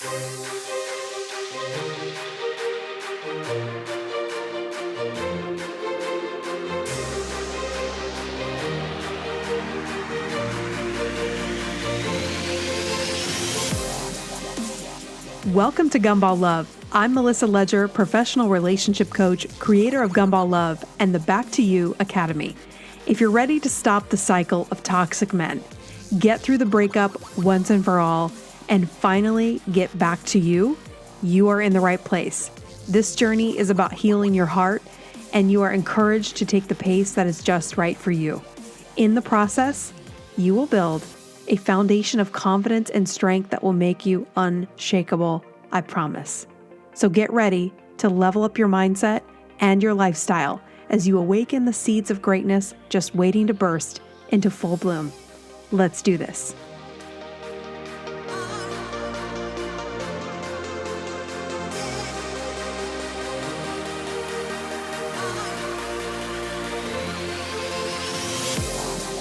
Welcome to Gumball Love. I'm Melissa Ledger, professional relationship coach, creator of Gumball Love and the Back to You Academy. If you're ready to stop the cycle of toxic men, get through the breakup once and for all, and finally get back to you, you are in the right place. This journey is about healing your heart, and you are encouraged to take the pace that is just right for you. In the process, you will build a foundation of confidence and strength that will make you unshakable, I promise. So get ready to level up your mindset and your lifestyle as you awaken the seeds of greatness just waiting to burst into full bloom. Let's do this.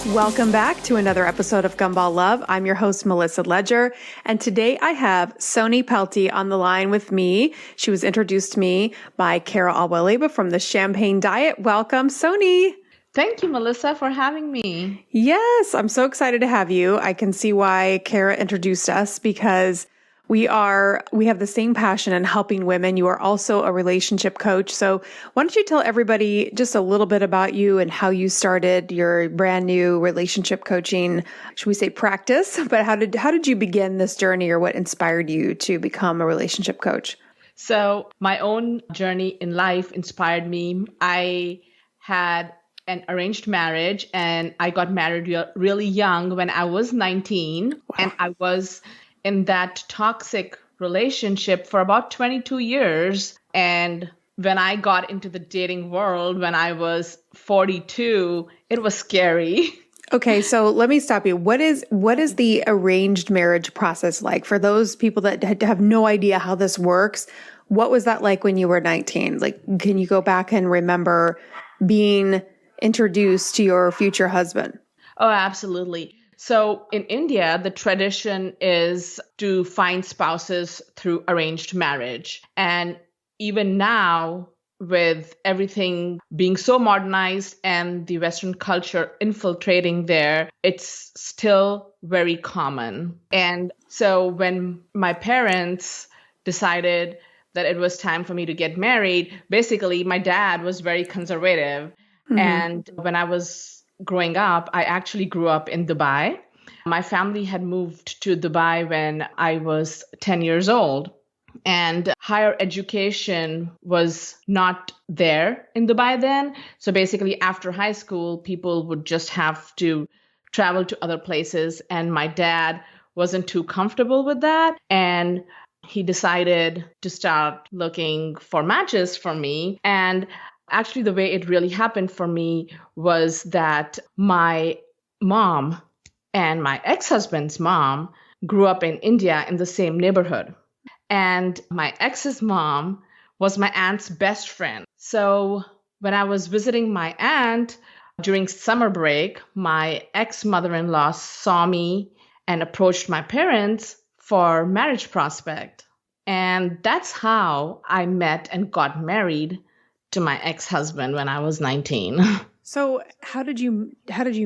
Welcome back to another episode of Gumball Love. I'm your host, Melissa Ledger, and today I have Soni Pelty on the line with me. She was introduced to me by Kara Alwaleba from the Champagne Diet. Welcome, Soni. Thank you, Melissa, for having me. Yes, I'm so excited to have you. I can see why Kara introduced us because we have the same passion in helping women. You are also a relationship coach. So why don't you tell everybody just a little bit about you and how you started your brand new relationship coaching, should we say practice? But how did you begin this journey, or what inspired you to become a relationship coach? So my own journey in life inspired me. I had an arranged marriage and I got married really young when I was 19. Wow. And I was in that toxic relationship for about 22 years. And when I got into the dating world, when I was 42, it was scary. Okay, so let me stop you. What is the arranged marriage process like? For those people that have no idea how this works, what was that like when you were 19? Like, can you go back and remember being introduced to your future husband? Oh, absolutely. So in India, the tradition is to find spouses through arranged marriage. And even now, with everything being so modernized and the Western culture infiltrating there, it's still very common. And so when my parents decided that it was time for me to get married, basically my dad was very conservative. Mm-hmm. And when I was growing up, I actually grew up in Dubai. My family had moved to Dubai when I was 10 years old, and higher education was not there in Dubai then. So basically after high school, people would just have to travel to other places. And my dad wasn't too comfortable with that. And he decided to start looking for matches for me. And actually, the way it really happened for me was that my mom and my ex-husband's mom grew up in India in the same neighborhood. And my ex's mom was my aunt's best friend. So when I was visiting my aunt during summer break, my ex-mother-in-law saw me and approached my parents for marriage prospect. And that's how I met and got married to my ex-husband when I was 19. So how did you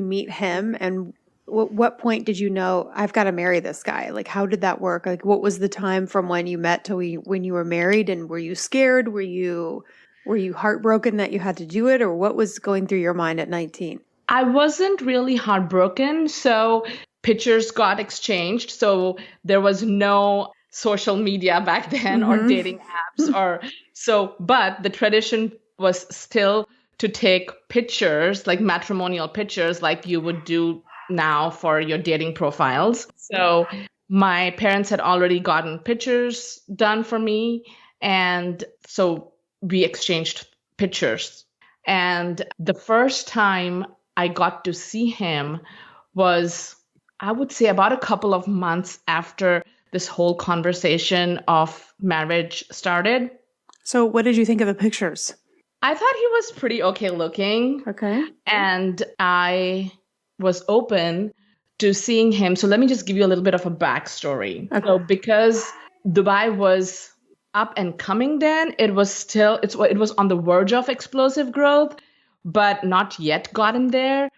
meet him, and what point did you know I've got to marry this guy? Like, how did that work? Like, what was the time from when you met to when you were married? And were you scared? Were you heartbroken that you had to do it, or what was going through your mind at 19? I wasn't really heartbroken. So pictures got exchanged. So there was no social media back then, mm-hmm. or dating apps but the tradition was still to take pictures, like matrimonial pictures, like you would do now for your dating profiles. So my parents had already gotten pictures done for me. And so we exchanged pictures. And the first time I got to see him was, I would say, about a couple of months after this whole conversation of marriage started. So what did you think of the pictures? I thought he was pretty okay looking. Okay. And I was open to seeing him. So let me just give you a little bit of a backstory. Okay. So because Dubai was up and coming then. It was on the verge of explosive growth, but not yet gotten there.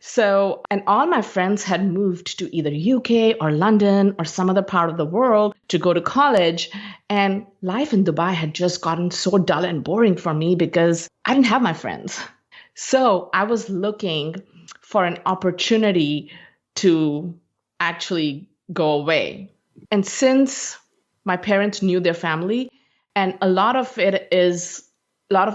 So, and all my friends had moved to either UK or London or some other part of the world to go to college. And life in Dubai had just gotten so dull and boring for me because I didn't have my friends. So I was looking for an opportunity to actually go away. And since my parents knew their family, and a lot of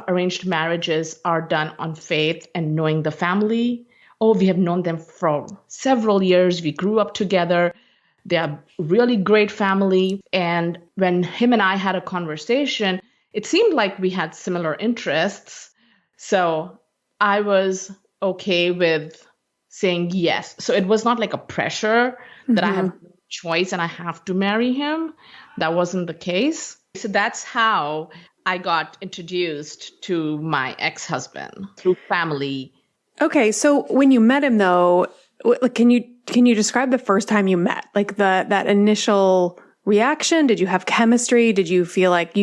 arranged marriages are done on faith and knowing the family. Oh, we have known them for several years. We grew up together. They are really great family. And when him and I had a conversation, it seemed like we had similar interests. So I was okay with saying yes. So it was not like a pressure that I have no choice and I have to marry him. That wasn't the case. So that's how I got introduced to my ex-husband through family. Okay, so when you met him though, can you describe the first time you met? Like that initial reaction? Did you have chemistry? Did you feel like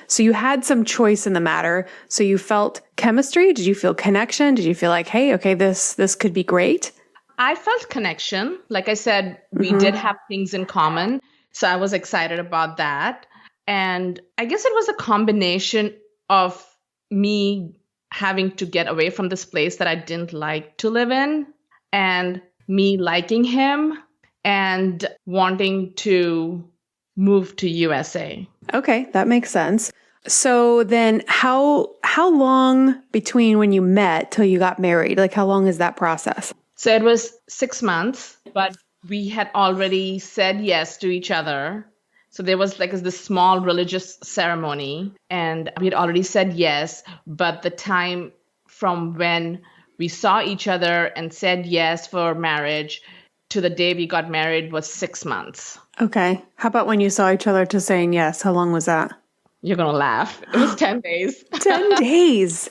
so you had some choice in the matter. So you felt chemistry? Did you feel connection? Did you feel like, hey, okay, this could be great? I felt connection. Like I said, we did have things in common. So I was excited about that. And I guess it was a combination of me having to get away from this place that I didn't like to live in, and me liking him and wanting to move to USA. Okay, that makes sense. So then how long between when you met till you got married? Like how long is that process? So it was 6 months, but we had already said yes to each other. So there was like this small religious ceremony and we had already said yes, but the time from when we saw each other and said yes for marriage to the day we got married was 6 months. Okay. How about when you saw each other to saying yes? How long was that? You're going to laugh. It was 10 days. 10 days.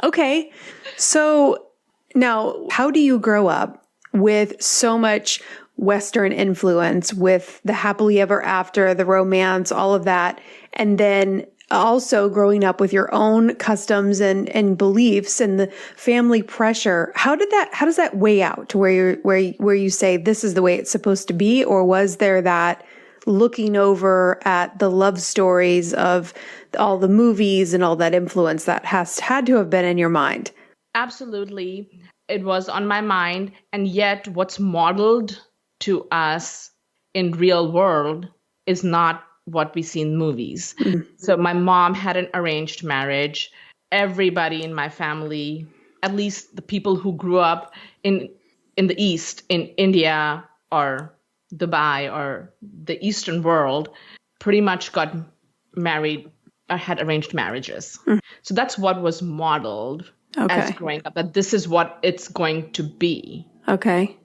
Okay. So now, how do you grow up with so much Western influence, with the happily ever after, the romance, all of that, and then also growing up with your own customs and beliefs and the family pressure? How does that weigh out to where you say this is the way it's supposed to be? Or was there that looking over at the love stories of all the movies and all that influence that had to have been in your mind? Absolutely. It was on my mind. And yet what's modeled to us in real world is not what we see in movies. Mm-hmm. So my mom had an arranged marriage. Everybody in my family, at least the people who grew up in the East, in India or Dubai or the Eastern world, pretty much got married or had arranged marriages. Mm-hmm. So that's what was modeled as growing up, that this is what it's going to be. Okay.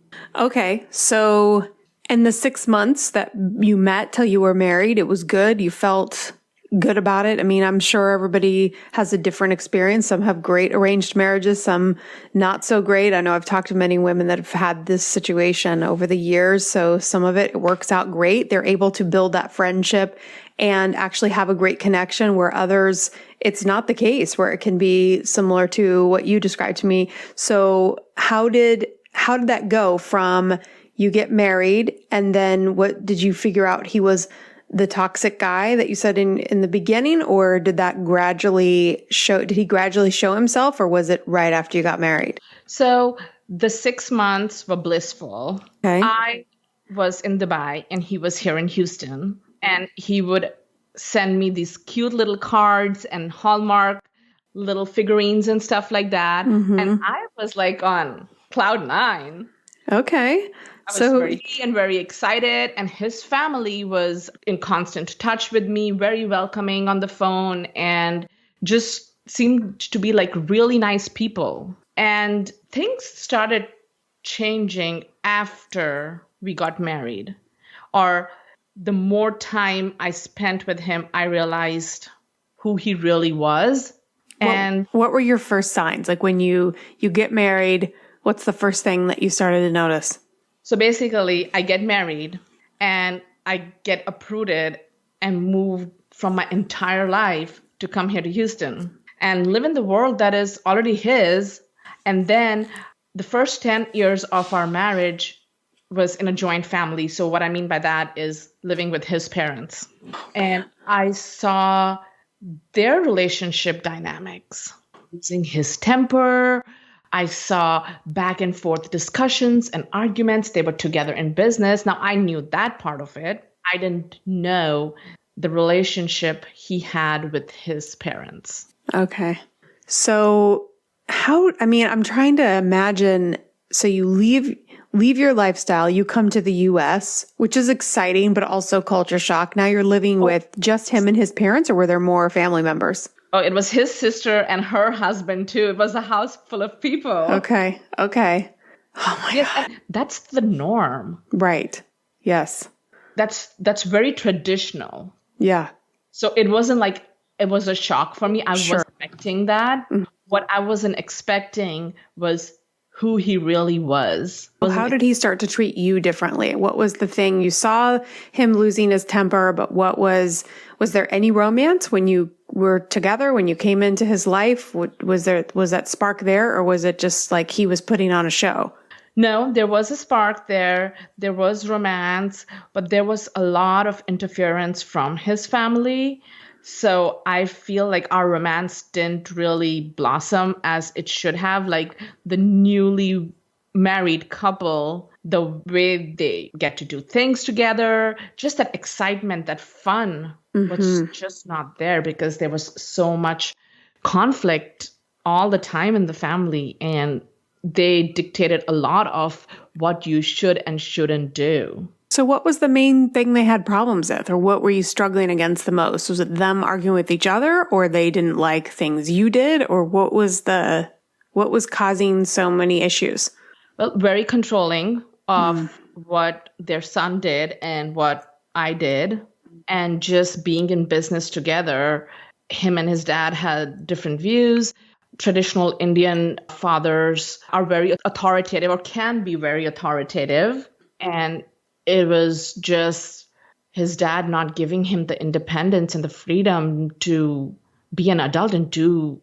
So in the 6 months that you met till you were married, it was good. You felt good about it. I mean, I'm sure everybody has a different experience. Some have great arranged marriages, some not so great. I know I've talked to many women that have had this situation over the years. So some of it works out great. They're able to build that friendship and actually have a great connection, where others, it's not the case, where it can be similar to what you described to me. So how did that go from you get married, and then what did you figure out he was the toxic guy that you said in the beginning, or did he gradually show himself, or was it right after you got married? So the 6 months were blissful. Okay. I was in Dubai and he was here in Houston, and he would send me these cute little cards and Hallmark little figurines and stuff like that. Mm-hmm. And I was like on cloud 9. Okay. I was very excited, and his family was in constant touch with me, very welcoming on the phone, and just seemed to be like really nice people. And things started changing after we got married, or the more time I spent with him, I realized who he really was. And what were your first signs? Like when you get married, what's the first thing that you started to notice? So basically, I get married, and I get uprooted and moved from my entire life to come here to Houston and live in the world that is already his. And then the first 10 years of our marriage was in a joint family. So what I mean by that is living with his parents. And I saw their relationship dynamics, losing his temper. I saw back and forth discussions and arguments. They were together in business. Now, I knew that part of it. I didn't know the relationship he had with his parents. Okay. So I'm trying to imagine, so you leave your lifestyle, you come to the US, which is exciting, but also culture shock. Now you're living with just him and his parents, or were there more family members? Oh, it was his sister and her husband too. It was a house full of people. Okay. Oh my God. And that's the norm. Right. Yes. That's very traditional. Yeah. So it wasn't like it was a shock for me. I Sure. was expecting that. Mm-hmm. What I wasn't expecting was who he really was. Well, how did he start to treat you differently? What was the thing? You saw him losing his temper, but was there any romance when you were together, when you came into his life? Was that spark there, or was it just like he was putting on a show? No, there was a spark there. There was romance, but there was a lot of interference from his family. So I feel like our romance didn't really blossom as it should have. Like the newly married couple, the way they get to do things together, just that excitement, that fun was just not there because there was so much conflict all the time in the family. And they dictated a lot of what you should and shouldn't do. So what was the main thing they had problems with, or what were you struggling against the most? Was it them arguing with each other, or they didn't like things you did, or what was causing so many issues? Well, very controlling of what their son did and what I did, and just being in business together. Him and his dad had different views. Traditional Indian fathers are very authoritative, or can be very authoritative, and it was just his dad not giving him the independence and the freedom to be an adult and do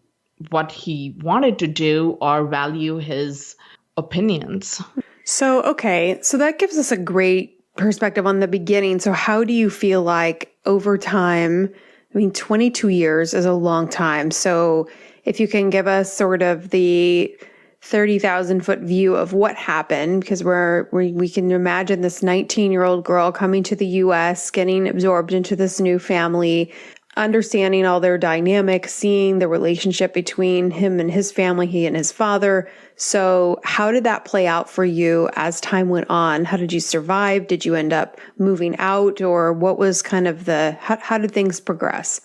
what he wanted to do or value his opinions. So that gives us a great perspective on the beginning. So how do you feel like over time, 22 years is a long time. So if you can give us sort of the 30,000 foot view of what happened, because we can imagine this 19-year-old girl coming to the US, getting absorbed into this new family, understanding all their dynamics, seeing the relationship between him and his family, he and his father. So how did that play out for you as time went on? How did you survive? Did you end up moving out, or what was kind of how did things progress?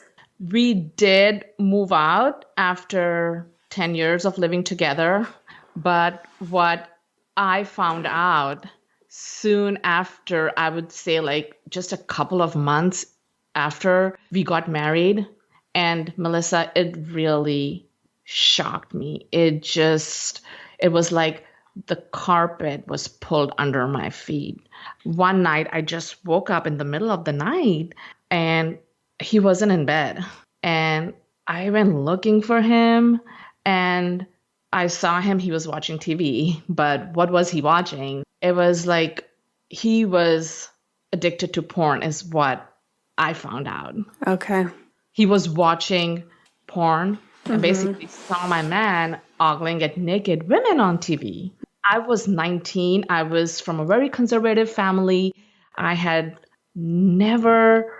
We did move out after 10 years of living together. But what I found out soon after, I would say like just a couple of months after we got married, and Melissa, it really shocked me. It was like the carpet was pulled under my feet. One night, I just woke up in the middle of the night and he wasn't in bed. And I went looking for him, and I saw him, he was watching TV, but what was he watching? It was like he was addicted to porn is what I found out. Okay. He was watching porn and basically saw my man ogling at naked women on TV. I was 19. I was from a very conservative family. I had never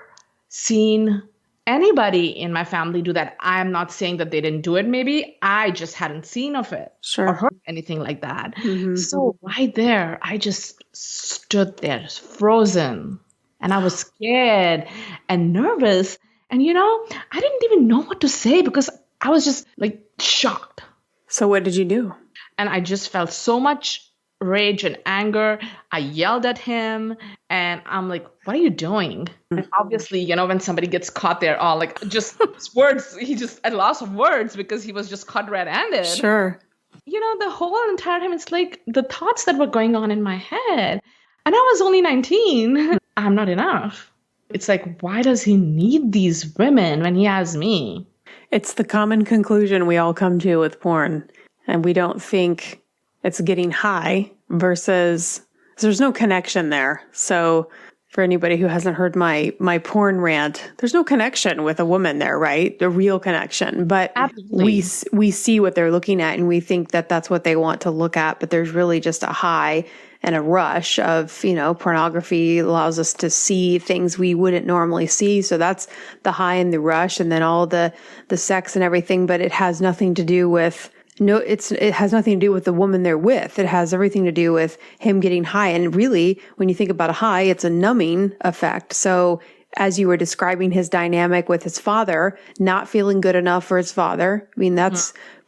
seen anybody in my family do that. I'm not saying that they didn't do it. Maybe I just hadn't seen of it or heard anything like that. So right there, I just stood there frozen, and I was scared and nervous. And, I didn't even know what to say because I was just like shocked. So what did you do? And I just felt so much rage and anger. I yelled at him, and I'm like, what are you doing? And obviously, when somebody gets caught, they're all like, just words. He just at loss of words because he was just caught red-handed. Sure. The whole entire time, it's like the thoughts that were going on in my head. And I was only 19. I'm not enough. It's like, why does he need these women when he has me? It's the common conclusion we all come to with porn. And we don't think it's getting high versus there's no connection there. So for anybody who hasn't heard my porn rant, there's no connection with a woman there, right? The real connection. But Absolutely. we see what they're looking at and we think that that's what they want to look at. But there's really just a high and a rush of, pornography allows us to see things we wouldn't normally see. So that's the high and the rush and then all the sex and everything. But it has nothing to do with it has nothing to do with the woman they're with. It has everything to do with him getting high. And really, when you think about a high, it's a numbing effect. So as you were describing his dynamic with his father, not feeling good enough for his father. I mean,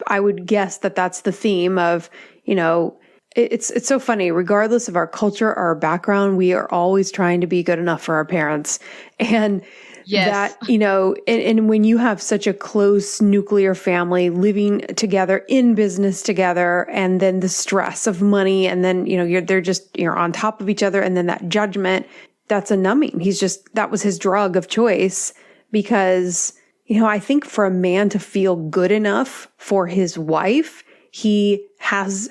I would guess that that's the theme of, it's so funny. Regardless of our culture or our background, we are always trying to be good enough for our parents. And yes. that, and when you have such a close nuclear family living together in business together, and then the stress of money, and then, you're on top of each other. And then that judgment, that's a numbing. That was his drug of choice because, I think for a man to feel good enough for his wife, he has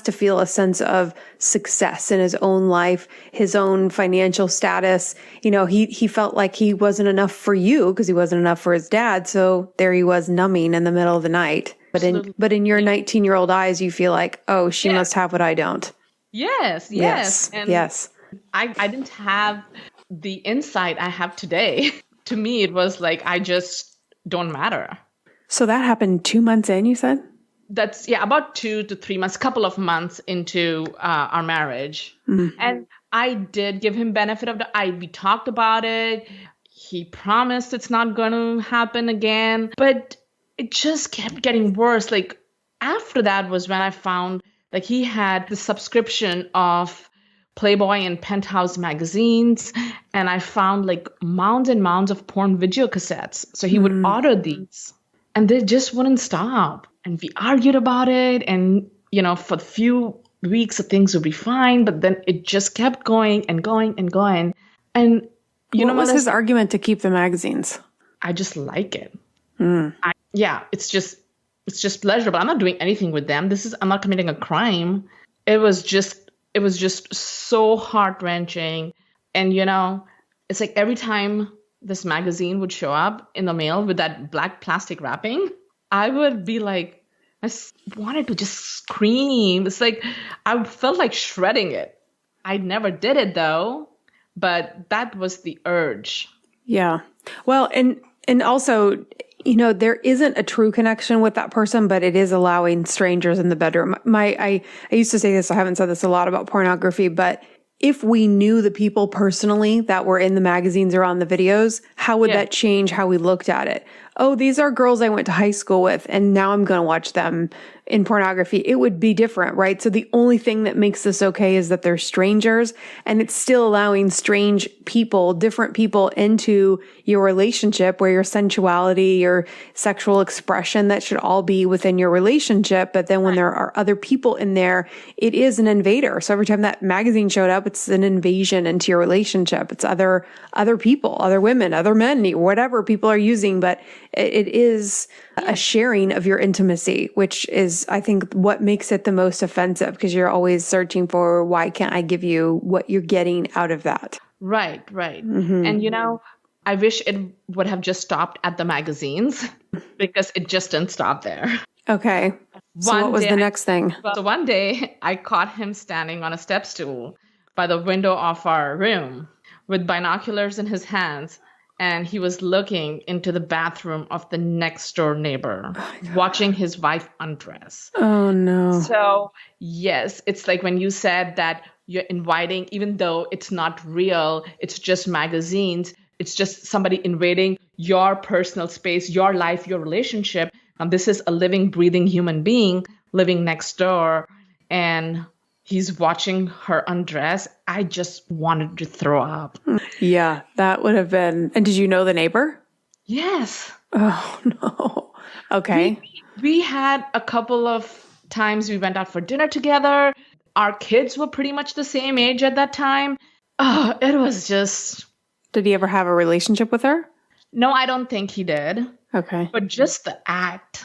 to feel a sense of success in his own life, his own financial status. He felt like he wasn't enough for you because he wasn't enough for his dad. So there he was numbing in the middle of the night. But in your 19-year-old eyes, you feel like, oh, she must have what I don't. Yes. And yes. I didn't have the insight I have today. To me, it was like, I just don't matter. So that happened 2 months in, you said? That's about 2 to 3 months, couple of months into our marriage. Mm-hmm. And I did give him benefit of we talked about it. He promised it's not going to happen again, but it just kept getting worse. Like after that was when I found like he had the subscription of Playboy and Penthouse magazines. And I found like mounds and mounds of porn video cassettes. So he would order these and they just wouldn't stop. And we argued about it. And, for a few weeks, things would be fine. But then it just kept going and going and going. And, what was his argument to keep the magazines? I just like it. It's just pleasurable. I'm not doing anything with them. I'm not committing a crime. It was just so heart-wrenching. And, it's like every time this magazine would show up in the mail with that black plastic wrapping, I would be like, I wanted to just scream. It's like, I felt like shredding it. I never did it though, but that was the urge. Yeah. Well, and also, there isn't a true connection with that person, but it is allowing strangers in the bedroom. I used to say this, I haven't said this a lot about pornography, but if we knew the people personally that were in the magazines or on the videos, how would that change how we looked at it? Oh, these are girls I went to high school with, and now I'm going to watch them in pornography. It would be different, right? So the only thing that makes this okay is that they're strangers, and it's still allowing strange people, different people into your relationship where your sensuality, your sexual expression, that should all be within your relationship. But then when there are other people in there, it is an invader. So every time that magazine showed up, it's an invasion into your relationship. It's other people, other women, other men, whatever people are using, but it is a sharing of your intimacy, which is, I think, what makes it the most offensive, because you're always searching for, why can't I give you what you're getting out of that? Right. Mm-hmm. And, I wish it would have just stopped at the magazines because it just didn't stop there. Okay. So what was the next thing? So one day I caught him standing on a step stool by the window of our room with binoculars in his hands. And he was looking into the bathroom of the next door neighbor, watching his wife undress. Oh, no. So, yes, it's like when you said that you're inviting, even though it's not real, it's just magazines, it's just somebody invading your personal space, your life, your relationship. And this is a living, breathing human being living next door. And he's watching her undress. I just wanted to throw up. Yeah, that would have been. And did you know the neighbor? Yes. Oh, no. Okay. We had a couple of times we went out for dinner together. Our kids were pretty much the same age at that time. Oh, it was just, Did he ever have a relationship with her? no, I don't think he did. Okay. But just the act,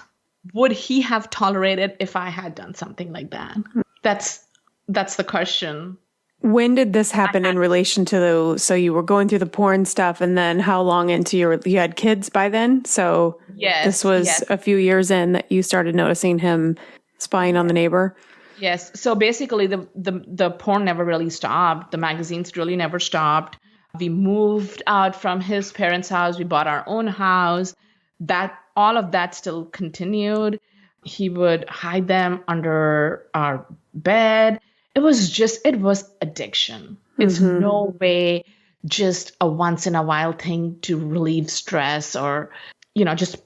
would he have tolerated if I had done something like that? That's the question. When did this happen in relation to so you were going through the porn stuff, and then how long into you had kids by then? So Yes, this was yes. a few years in that you started noticing him spying on the neighbor? Yes. So basically the porn never really stopped. The magazines really never stopped. We moved out from his parents' house. We bought our own house. That all of that still continued. He would hide them under our bed. It was addiction. It's no way just a once in a while thing to relieve stress or, just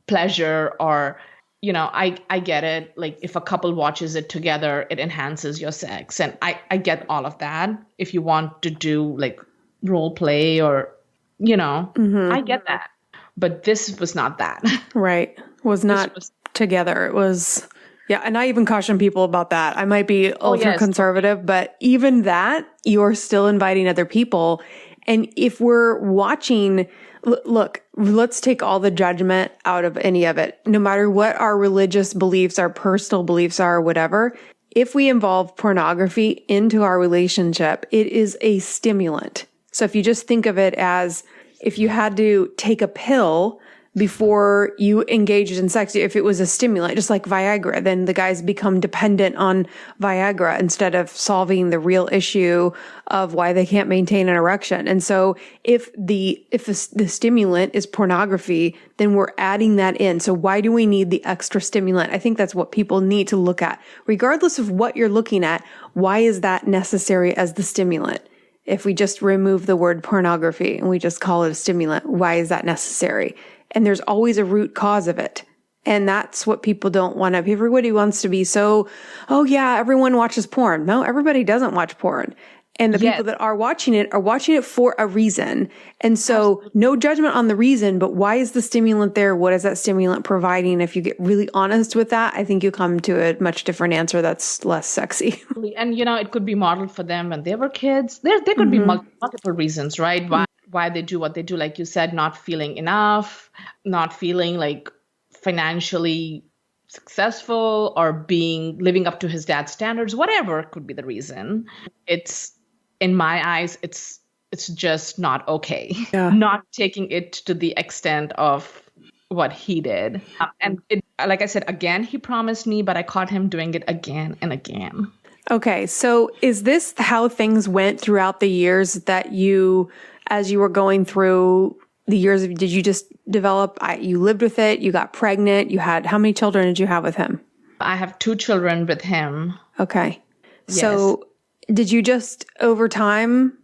pleasure or, I get it. Like if a couple watches it together, it enhances your sex. And I get all of that. If you want to do like role play or, I get that. But this was not that. Right. Was not was- together. It was, yeah. And I even caution people about that. I might be ultra yes. conservative, but even that, you're still inviting other people. And if we're watching, look, let's take all the judgment out of any of it. No matter what our religious beliefs, our personal beliefs are, whatever, if we involve pornography into our relationship, it is a stimulant. So if you just think of it as if you had to take a pill before you engaged in sex, if it was a stimulant, just like Viagra, then the guys become dependent on Viagra instead of solving the real issue of why they can't maintain an erection. And so if the stimulant is pornography, then we're adding that in. So why do we need the extra stimulant? I think that's what people need to look at. Regardless of what you're looking at, why is that necessary as the stimulant? If we just remove the word pornography and we just call it a stimulant, why is that necessary? And there's always a root cause of it. And that's what people don't want to. Everybody wants to be so, oh yeah, everyone watches porn. No, everybody doesn't watch porn. And the people that are watching it for a reason. And so no judgment on the reason, but why is the stimulant there? What is that stimulant providing? If you get really honest with that, I think you come to a much different answer that's less sexy. And, it could be modeled for them when they were kids. There could be multiple reasons, right? Why they do what they do. Like you said, not feeling enough, not feeling like financially successful or living up to his dad's standards, whatever could be the reason. In my eyes, it's just not okay. Yeah. Not taking it to the extent of what he did. And like I said, again, he promised me, but I caught him doing it again and again. Okay. So is this how things went throughout the years that as you were going through the years, did you just develop, you lived with it, you got pregnant, how many children did you have with him? I have 2 children with him. Okay. Yes. So did you just over time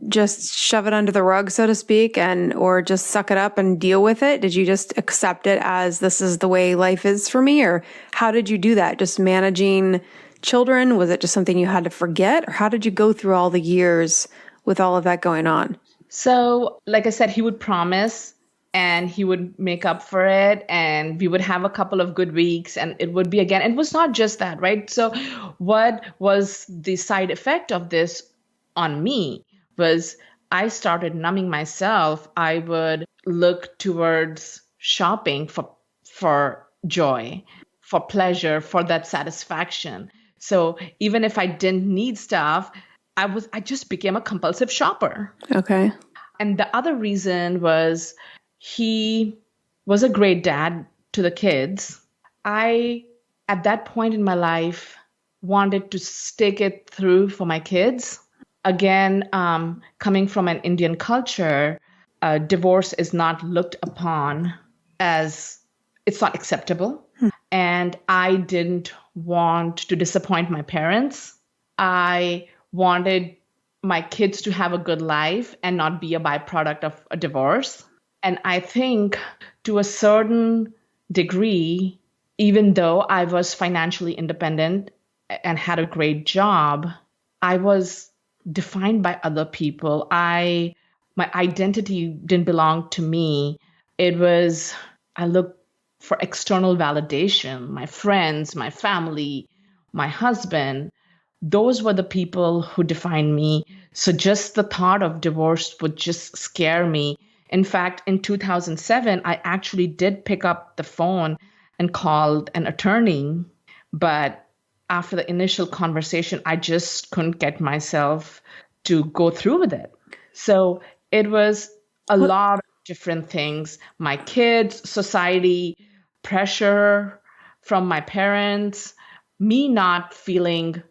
just shove it under the rug, so to speak, or just suck it up and deal with it? Did you just accept it as this is the way life is for me? Or how did you do that? Just managing children? Was it just something you had to forget? Or how did you go through all the years with all of that going on? So, like I said, he would promise and he would make up for it and we would have a couple of good weeks and it would be again. It was not just that, right? So what was the side effect of this on me was I started numbing myself. I would look towards shopping for joy, for pleasure, for that satisfaction. So even if I didn't need stuff, I just became a compulsive shopper. Okay. And the other reason was he was a great dad to the kids. I, at that point in my life, wanted to stick it through for my kids. Again, coming from an Indian culture, divorce is not looked upon as, it's not acceptable. And I didn't want to disappoint my parents. I wanted my kids to have a good life and not be a byproduct of a divorce. And I think to a certain degree, even though I was financially independent and had a great job, I was defined by other people. My identity didn't belong to me. I looked for external validation, my friends, my family, my husband. those were the people who defined me. So just the thought of divorce would just scare me. In fact, in 2007, I actually did pick up the phone and called an attorney. But after the initial conversation, I just couldn't get myself to go through with it. So it was a lot of different things: my kids, society, pressure from my parents, me not feeling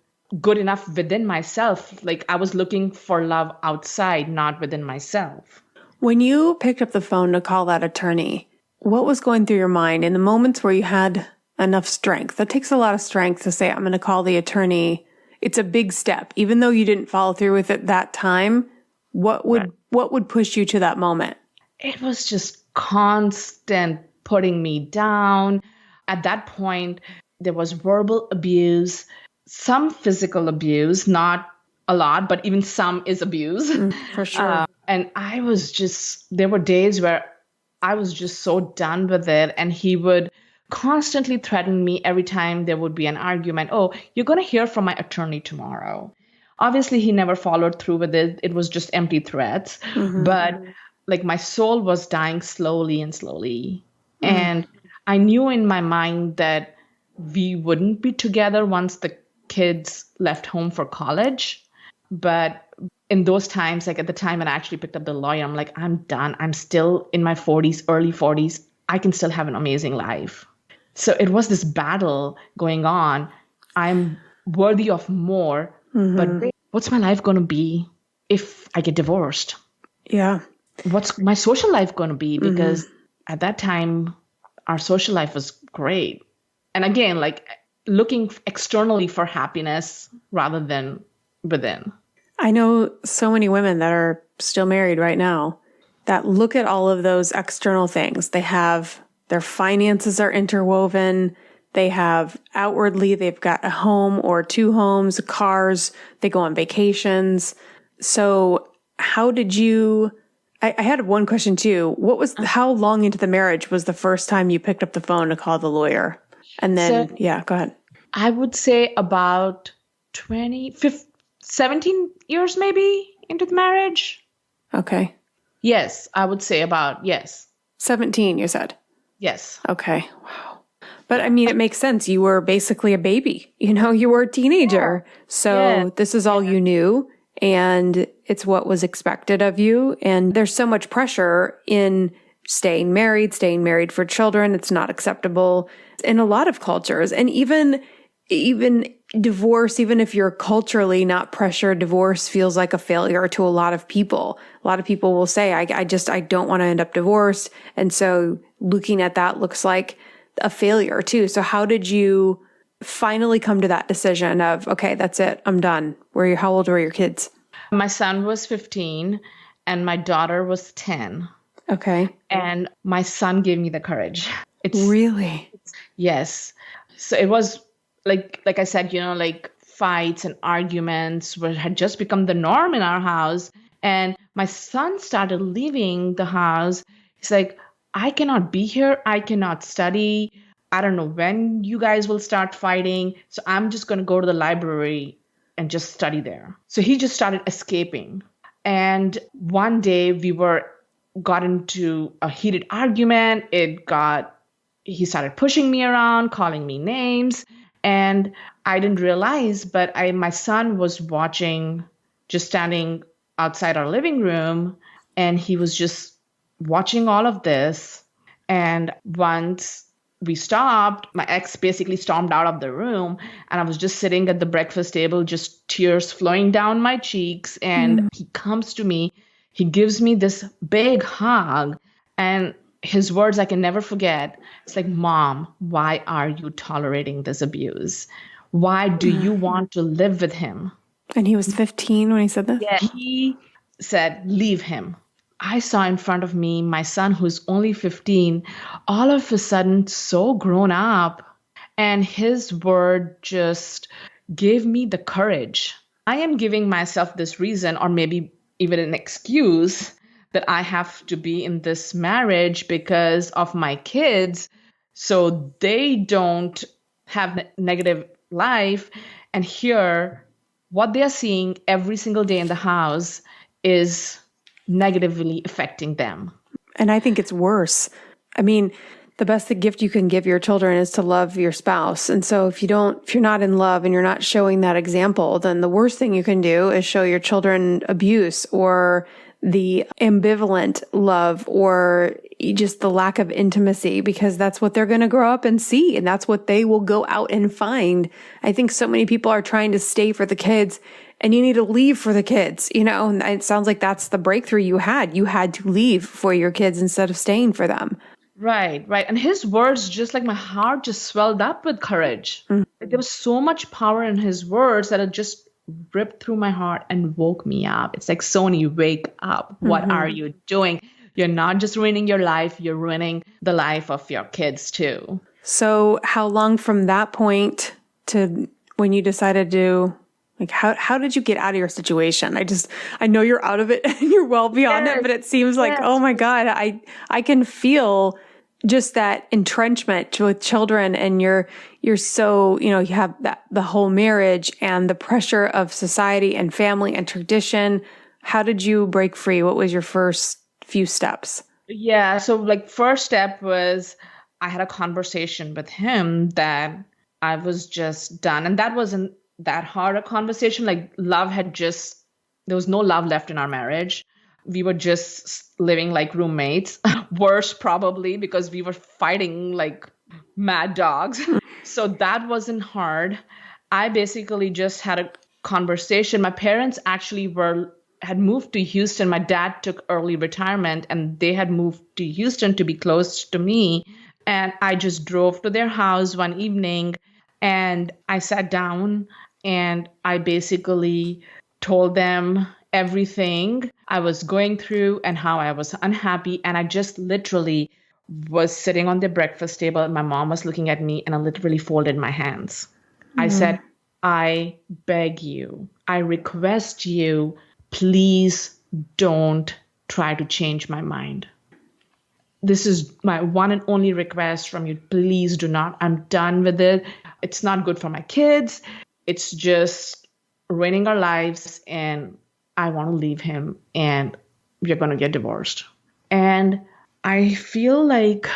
good enough within myself. Like I was looking for love outside, not within myself. When you picked up the phone to call that attorney, what was going through your mind in the moments where you had enough strength? That takes a lot of strength to say, I'm going to call the attorney. It's a big step. Even though you didn't follow through with it that time, what would push you to that moment? It was just constant putting me down. At that point, there was verbal abuse, some physical abuse, not a lot, but even some is abuse. For sure. And there were days where I was just so done with it. And he would constantly threaten me every time there would be an argument. Oh, you're going to hear from my attorney tomorrow. Obviously, he never followed through with it. It was just empty threats. But like my soul was dying slowly and slowly. And I knew in my mind that we wouldn't be together once the kids left home for college. But in those times, like at the time when I actually picked up the lawyer, I'm like, I'm done. I'm still in my 40s, early 40s. I can still have an amazing life. So it was this battle going on. I'm worthy of more, but wait, what's my life going to be if I get divorced? Yeah. What's my social life going to be? Because at that time, our social life was great. And again, like looking externally for happiness rather than within. I know so many women that are still married right now that look at all of those external things. They have their finances are interwoven. They have outwardly, they've got a home or two homes, cars. They go on vacations. So how did you, I had one question too. How long into the marriage was the first time you picked up the phone to call the lawyer? And then, go ahead. I would say about 17 years maybe into the marriage. Okay. Yes, I would say yes. 17, you said? Yes. Okay. Wow. But I mean, it makes sense. You were basically a baby. You were a teenager. So this is all you knew. And it's what was expected of you. And there's so much pressure in staying married for children. It's not acceptable in a lot of cultures. And even divorce, even if you're culturally not pressured, divorce feels like a failure to a lot of people. A lot of people will say, I don't want to end up divorced. And so looking at that looks like a failure too. So how did you finally come to that decision of, okay, that's it, I'm done? How old were your kids? My son was 15 and my daughter was 10. Okay. And my son gave me the courage. Really? Yes. So it was like I said, like fights and arguments had just become the norm in our house. And my son started leaving the house. He's like, I cannot be here. I cannot study. I don't know when you guys will start fighting. So I'm just going to go to the library and just study there. So he just started escaping. And one day got into a heated argument. He started pushing me around, calling me names. And I didn't realize, but my son was watching, just standing outside our living room, and he was just watching all of this. And once we stopped, my ex basically stormed out of the room, and I was just sitting at the breakfast table, just tears flowing down my cheeks. And he comes to me, he gives me this big hug, and his words I can never forget. It's like, Mom, why are you tolerating this abuse? Why do you want to live with him? And he was 15 when he said this? Yeah, he said, leave him. I saw in front of me my son, who's only 15, all of a sudden so grown up. And his word just gave me the courage. I am giving myself this reason, or maybe even an excuse, that I have to be in this marriage because of my kids, so they don't have negative life. And here what they are seeing every single day in the house is negatively affecting them. And I think it's worse. I mean, the best gift you can give your children is to love your spouse. And so if you're not in love and you're not showing that example, then the worst thing you can do is show your children abuse or the ambivalent love or just the lack of intimacy, because that's what they're going to grow up and see. And that's what they will go out and find. I think so many people are trying to stay for the kids, and you need to leave for the kids, and it sounds like that's the breakthrough you had. You had to leave for your kids instead of staying for them. Right. And his words, just like my heart just swelled up with courage. Mm-hmm. Like, there was so much power in his words that it just ripped through my heart and woke me up. It's like, Soni, wake up. What are you doing? You're not just ruining your life, you're ruining the life of your kids too. So how long from that point to when you decided to, like, how did you get out of your situation? I know you're out of it and you're well beyond it, but it seems like, oh my God, I can feel just that entrenchment with children, and you're so, you have the whole marriage and the pressure of society and family and tradition. How did you break free? What was your first few steps? Yeah. So like, first step was I had a conversation with him that I was just done. And that wasn't that hard a conversation. Like, there was no love left in our marriage. We were just living like roommates. Worse, probably, because we were fighting like mad dogs. So that wasn't hard. I basically just had a conversation. My parents actually had moved to Houston. My dad took early retirement, and they had moved to Houston to be close to me. And I just drove to their house one evening, and I sat down and I basically told them everything I was going through and how I was unhappy. And I just literally was sitting on the breakfast table, and my mom was looking at me, and I literally folded my hands. I said, I beg you, I request you, please don't try to change my mind. This is my one and only request from you. Please do not. I'm done with it. It's not good for my kids. It's just ruining our lives, and I want to leave him, and we're going to get divorced. And I feel like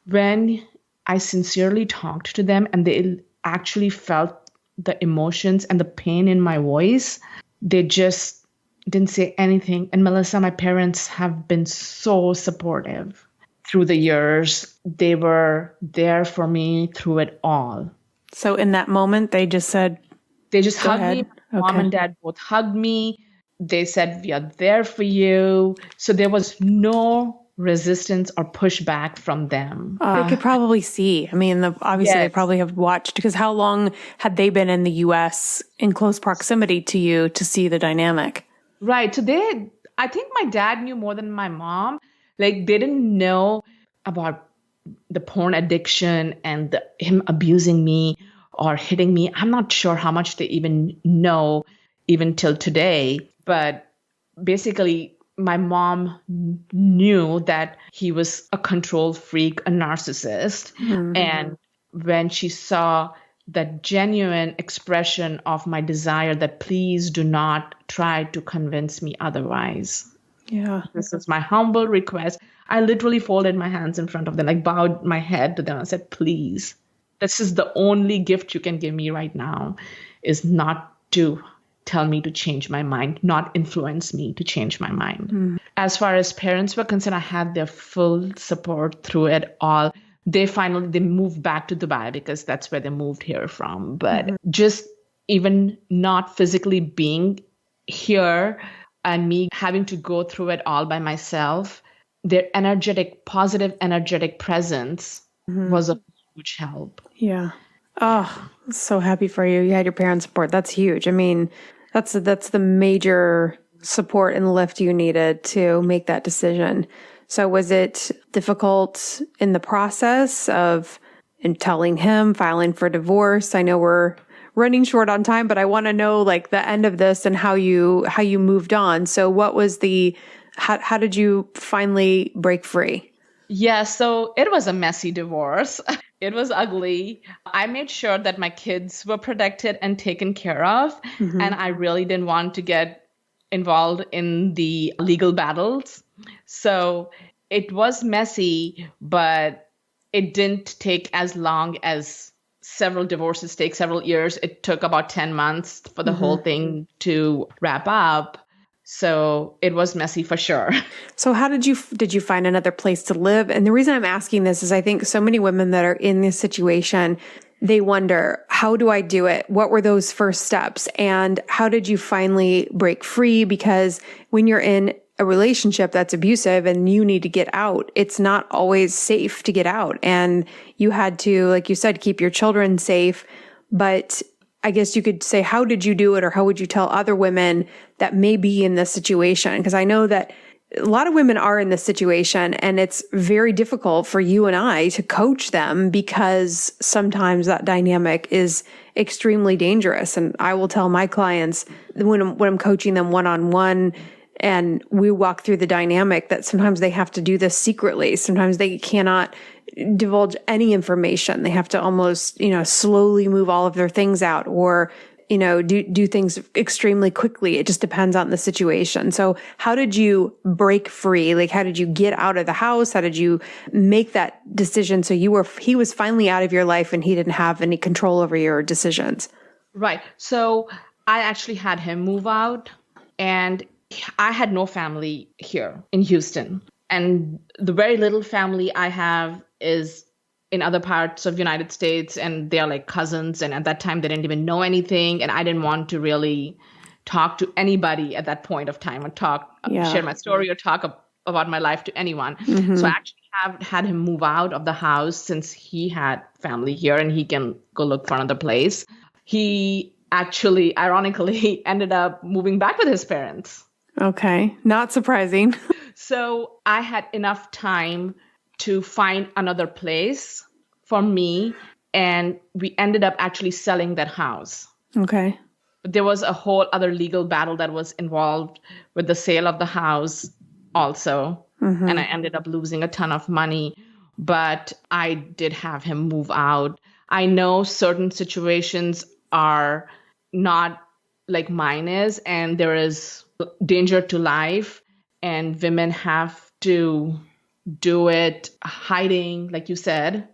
when I sincerely talked to them and they actually felt the emotions and the pain in my voice, they just didn't say anything. And Melissa, my parents have been so supportive through the years. They were there for me through it all. So in that moment, they just said, they just hugged me. Mom and dad both hugged me. They said, we are there for you. So there was no resistance or pushback from them. They could probably see. I mean, obviously They probably have watched, because how long had they been in the U.S. in close proximity to you to see the dynamic? Right. So I think my dad knew more than my mom. Like, they didn't know about the porn addiction and him abusing me or hitting me. I'm not sure how much they even know even till today. But basically, my mom knew that he was a control freak, a narcissist. Mm-hmm. And when she saw that genuine expression of my desire that please do not try to convince me otherwise. Yeah. This is my humble request. I literally folded my hands in front of them, like bowed my head to them and said, please, this is the only gift you can give me right now, is not to tell me to change my mind, not influence me to change my mind. Mm. As far as parents were concerned, I had their full support through it all. They moved back to Dubai because that's where they moved here from. But just even not physically being here and me having to go through it all by myself, their positive energetic presence was a huge help. Yeah. Oh, so happy for you. You had your parents' support. That's huge. I mean, that's the major support and lift you needed to make that decision. So was it difficult in the process of telling him, filing for divorce? I know we're running short on time, but I want to know like the end of this and how you moved on. So what was how did you finally break free? Yeah, so it was a messy divorce. It was ugly. I made sure that my kids were protected and taken care of. And I really didn't want to get involved in the legal battles. So it was messy, but it didn't take as long as several divorces take several years. It took about 10 months for the whole thing to wrap up. So it was messy for sure. So how did you find another place to live? And the reason I'm asking this is I think so many women that are in this situation, they wonder, how do I do it? What were those first steps? And how did you finally break free? Because when you're in a relationship that's abusive and you need to get out, it's not always safe to get out. And you had to, like you said, keep your children safe. But I guess you could say, how did you do it? Or how would you tell other women that may be in this situation? Because I know that a lot of women are in this situation and it's very difficult for you and I to coach them because sometimes that dynamic is extremely dangerous. And I will tell my clients when I'm coaching them one-on-one and we walk through the dynamic that sometimes they have to do this secretly. Sometimes they cannot divulge any information. They have to almost, slowly move all of their things out or, do things extremely quickly. It just depends on the situation. So how did you break free? Like, how did you get out of the house? How did you make that decision? So he was finally out of your life and he didn't have any control over your decisions. Right. So I actually had him move out and I had no family here in Houston. And the very little family I have is in other parts of the United States, and they're like cousins. And at that time, they didn't even know anything. And I didn't want to really talk to anybody at that point of time or share my story or talk about my life to anyone. So I actually have had him move out of the house since he had family here and he can go look for another place. He actually, ironically, ended up moving back with his parents. Okay. Not surprising. So I had enough time to find another place for me. And we ended up actually selling that house. Okay. But there was a whole other legal battle that was involved with the sale of the house also. And I ended up losing a ton of money. But I did have him move out. I know certain situations are not like mine is, and there is danger to life, and women have to do it hiding, like you said.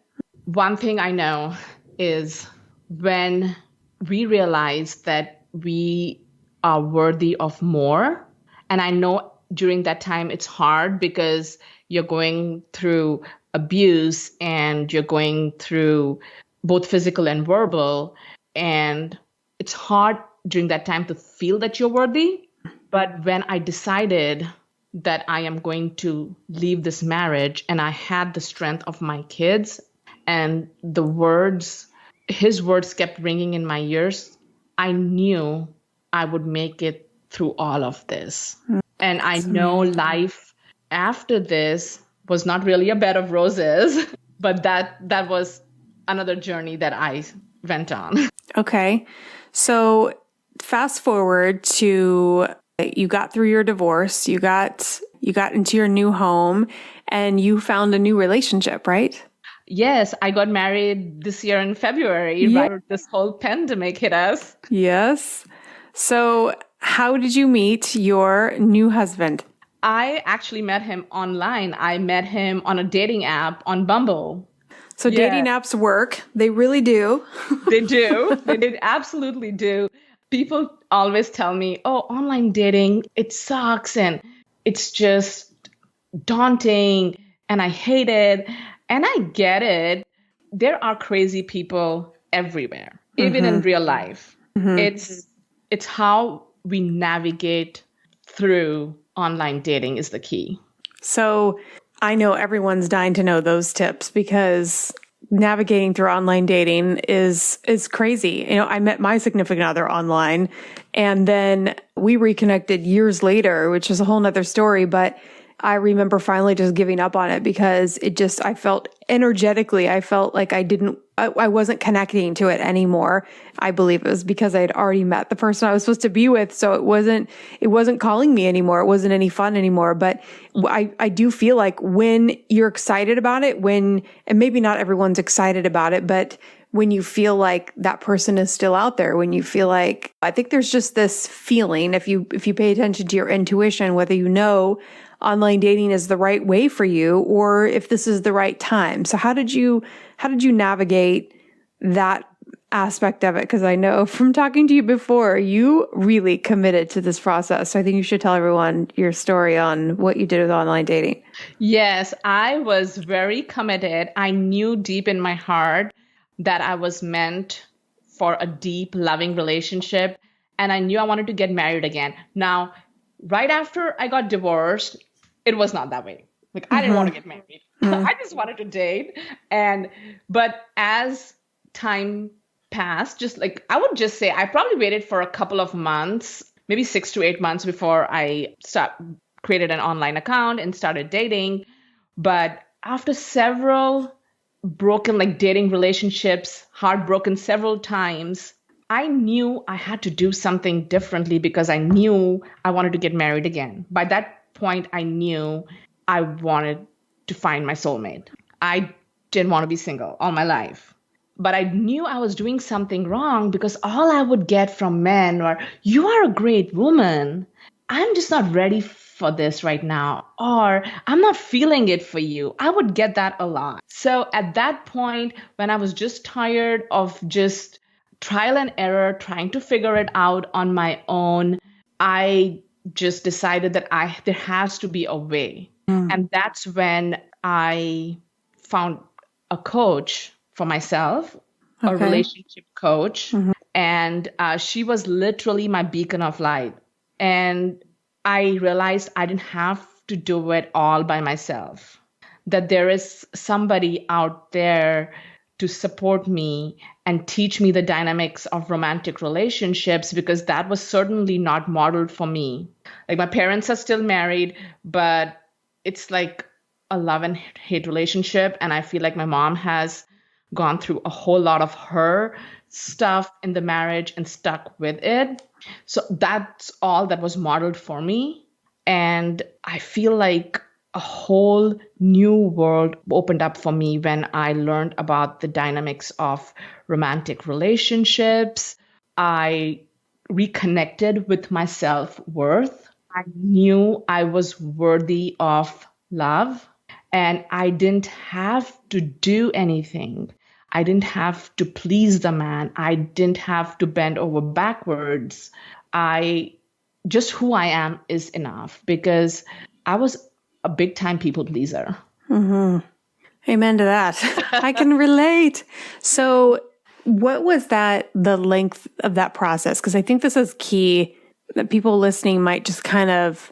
One thing I know is when we realize that we are worthy of more, and I know during that time it's hard because you're going through abuse and you're going through both physical and verbal, and it's hard during that time to feel that you're worthy. But when I decided that I am going to leave this marriage and I had the strength of my kids and his words kept ringing in my ears, I knew I would make it through all of this. And I know life after this was not really a bed of roses, but that was another journey that I went on. Okay. So fast forward to you got through your divorce, you got into your new home and you found a new relationship, right? Yes, I got married this year in February, right? This whole pandemic hit us. Yes. So how did you meet your new husband? I actually met him online. I met him on a dating app on Bumble. So dating apps work. They really do. They do. They absolutely do. People always tell me, oh, online dating, it sucks and it's just daunting and I hate it. And I get it. There are crazy people everywhere, even in real life. It's how we navigate through online dating is the key. So I know everyone's dying to know those tips because navigating through online dating is crazy. I met my significant other online and then we reconnected years later, which is a whole nother story. But I remember finally just giving up on it because I felt energetically, I felt like I I wasn't connecting to it anymore. I believe it was because I had already met the person I was supposed to be with. So it wasn't calling me anymore. It wasn't any fun anymore. But I do feel like when you're excited about it, and maybe not everyone's excited about it, but when you feel like that person is still out there, when you feel like, I think there's just this feeling, if you pay attention to your intuition, whether you know online dating is the right way for you or if this is the right time. So how did you navigate that aspect of it? Because I know from talking to you before, you really committed to this process. So I think you should tell everyone your story on what you did with online dating. Yes, I was very committed. I knew deep in my heart that I was meant for a deep, loving relationship. And I knew I wanted to get married again. Now, right after I got divorced, it was not that way. Like, I didn't want to get married. I just wanted to date. But as time passed, just like, I would just say I probably waited for a couple of months, maybe 6 to 8 months before I created an online account and started dating. But after several broken, like dating relationships, heartbroken several times, I knew I had to do something differently because I knew I wanted to get married again. By that point, I knew I wanted to find my soulmate. I didn't want to be single all my life. But I knew I was doing something wrong because all I would get from men were, "You are a great woman. I'm just not ready for this right now," or "I'm not feeling it for you." I would get that a lot. So at that point, when I was just tired of just trial and error, trying to figure it out on my own, I just decided that there has to be a way. And that's when I found a coach for myself, a relationship coach. And she was literally my beacon of light. And I realized I didn't have to do it all by myself, that there is somebody out there to support me and teach me the dynamics of romantic relationships, because that was certainly not modeled for me. Like, my parents are still married, but it's like a love and hate relationship. And I feel like my mom has gone through a whole lot of her stuff in the marriage and stuck with it. So that's all that was modeled for me. And I feel like a whole new world opened up for me when I learned about the dynamics of romantic relationships. I reconnected with my self-worth. I knew I was worthy of love, and I didn't have to do anything. I didn't have to please the man. I didn't have to bend over backwards. Just who I am is enough, because I was a big time people pleaser. Amen to that. I can relate. So what was the length of that process? Because I think this is key, that people listening might just kind of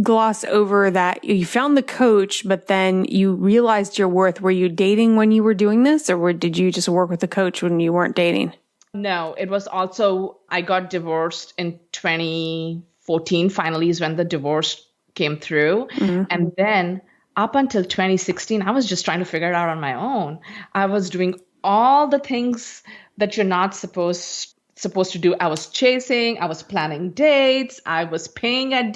gloss over, that you found the coach, but then you realized your worth. Were you dating when you were doing this, or did you just work with the coach when you weren't dating? No, it was also, I got divorced in 2014, finally is when the divorce came through. And then up until 2016, I was just trying to figure it out on my own. I was doing all the things that you're not supposed to do. I was chasing, I was planning dates, I was paying on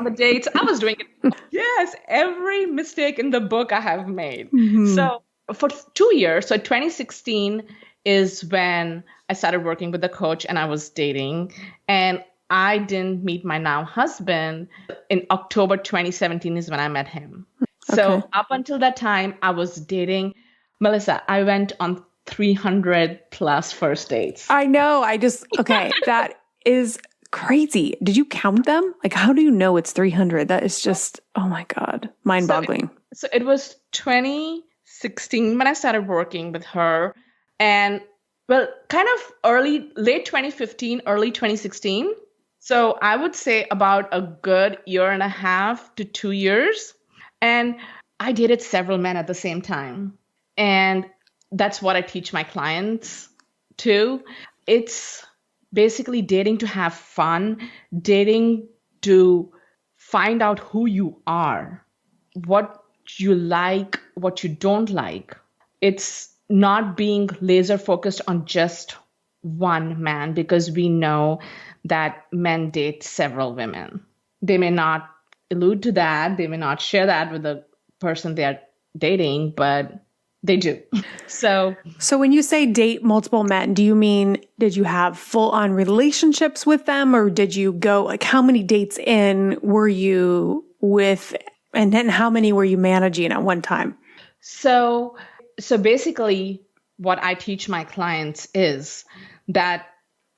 the dates. I was doing it. Yes, every mistake in the book I have made. So for 2 years, so 2016 is when I started working with the coach and I was dating. And I didn't meet my now husband in October 2017 is when I met him. So up until that time, I was dating. Melissa, I went on 300 plus first dates. I know. That is crazy. Did you count them? Like, how do you know it's 300? That is just, oh my God, mind boggling. So it was 2016 when I started working with her. And well, kind of late 2015, early 2016. So I would say about a good year and a half to 2 years. And I dated several men at the same time. And that's what I teach my clients too. It's basically dating to have fun, dating to find out who you are, what you like, what you don't like. It's not being laser focused on just one man, because we know that men date several women. They may not allude to that, they may not share that with the person they're dating, but they do. So when you say date multiple men, do you mean, did you have full on relationships with them, or did you go, like, how many dates in were you with, and then how many were you managing at one time? So basically what I teach my clients is that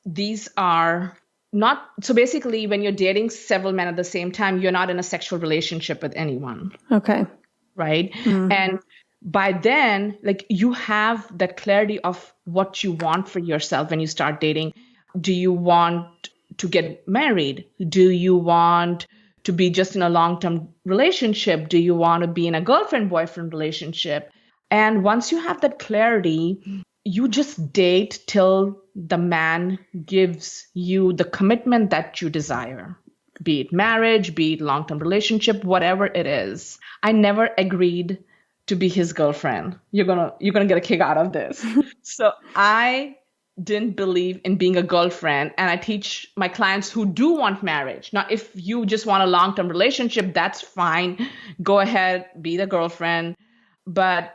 these are not, so basically when you're dating several men at the same time, you're not in a sexual relationship with anyone. Okay. Right. Mm-hmm. And by then, like, you have that clarity of what you want for yourself when you start dating. Do you want to get married? Do you want to be just in a long-term relationship? Do you want to be in a girlfriend-boyfriend relationship? And once you have that clarity, you just date till the man gives you the commitment that you desire, be it marriage, be it long-term relationship, whatever it is. I never agreed to be his girlfriend. You're gonna get a kick out of this. So I didn't believe in being a girlfriend, and I teach my clients who do want marriage. Now, if you just want a long-term relationship, that's fine. Go ahead, be the girlfriend. But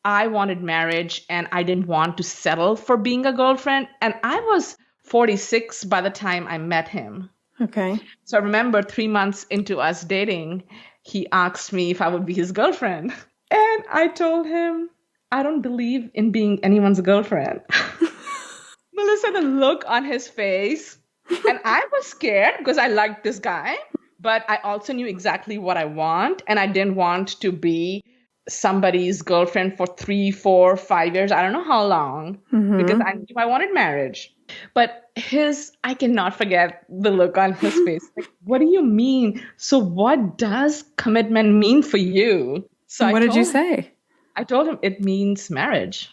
I wanted marriage, and I didn't want to settle for being a girlfriend. And I was 46 by the time I met him. Okay. So I remember 3 months into us dating, he asked me if I would be his girlfriend. And I told him, I don't believe in being anyone's girlfriend. Melissa, the look on his face. And I was scared because I liked this guy, but I also knew exactly what I want. And I didn't want to be somebody's girlfriend for 3, 4, 5 years. I don't know how long, because I knew I wanted marriage. But I cannot forget the look on his face. Like, what do you mean? So what does commitment mean for you? So what did you say? I told him it means marriage.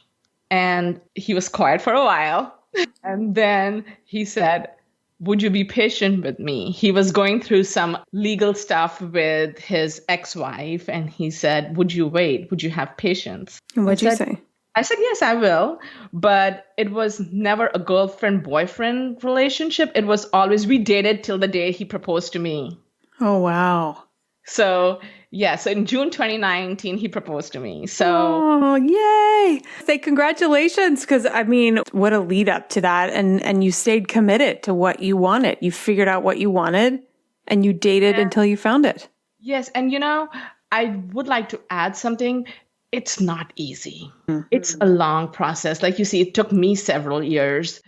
And he was quiet for a while. And then he said, would you be patient with me? He was going through some legal stuff with his ex-wife. And he said, would you wait? Would you have patience? And what did you say? I said, yes, I will. But it was never a girlfriend-boyfriend relationship. It was always, we dated till the day he proposed to me. Oh, wow. So, yeah. So in June 2019, he proposed to me. So, oh, yay. Say congratulations. Because, I mean, what a lead up to that. And you stayed committed to what you wanted. You figured out what you wanted and you dated until you found it. Yes. And, I would like to add something. It's not easy. Mm-hmm. It's a long process. Like you see, it took me several years.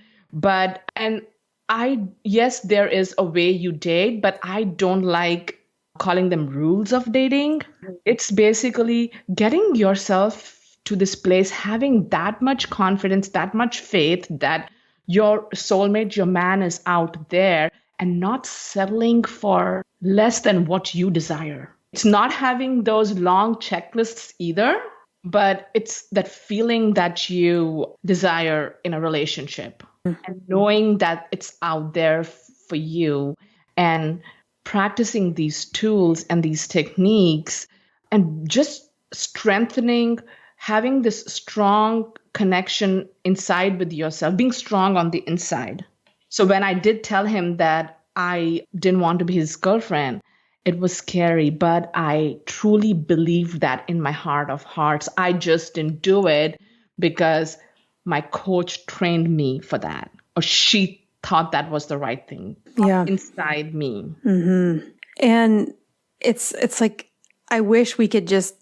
Yes, there is a way you date, but I don't like calling them rules of dating. It's basically getting yourself to this place, having that much confidence, that much faith that your soulmate, your man is out there, and not settling for less than what you desire. It's not having those long checklists either, but it's that feeling that you desire in a relationship, and knowing that it's out there for you, and practicing these tools and these techniques, and just strengthening, having this strong connection inside with yourself, being strong on the inside. So when I did tell him that I didn't want to be his girlfriend, it was scary, but I truly believed that in my heart of hearts. I just didn't do it because my coach trained me for that, or she thought that was the right thing inside me. Mm-hmm. And it's like, I wish we could just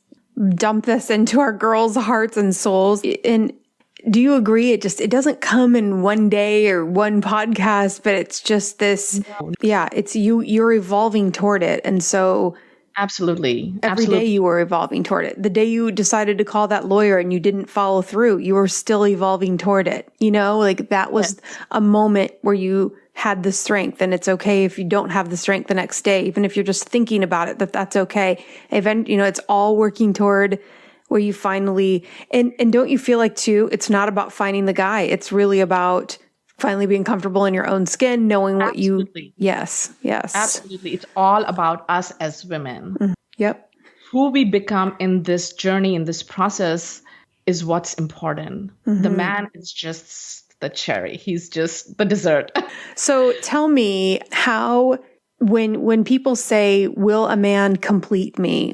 dump this into our girls' hearts and souls. And do you agree? It doesn't come in one day or one podcast, but it's just this, it's you're evolving toward it. And so absolutely. Every day you were evolving toward it. The day you decided to call that lawyer and you didn't follow through, you were still evolving toward it. Like that was a moment where you had the strength, and it's okay if you don't have the strength the next day, even if you're just thinking about it, that's okay. It's all working toward where you finally, and don't you feel like too, it's not about finding the guy. It's really about finally being comfortable in your own skin, knowing what yes. Absolutely. It's all about us as women. Mm-hmm. Yep. Who we become in this journey, in this process, is what's important. The man is just the cherry. He's just the dessert. So tell me how, when people say, will a man complete me?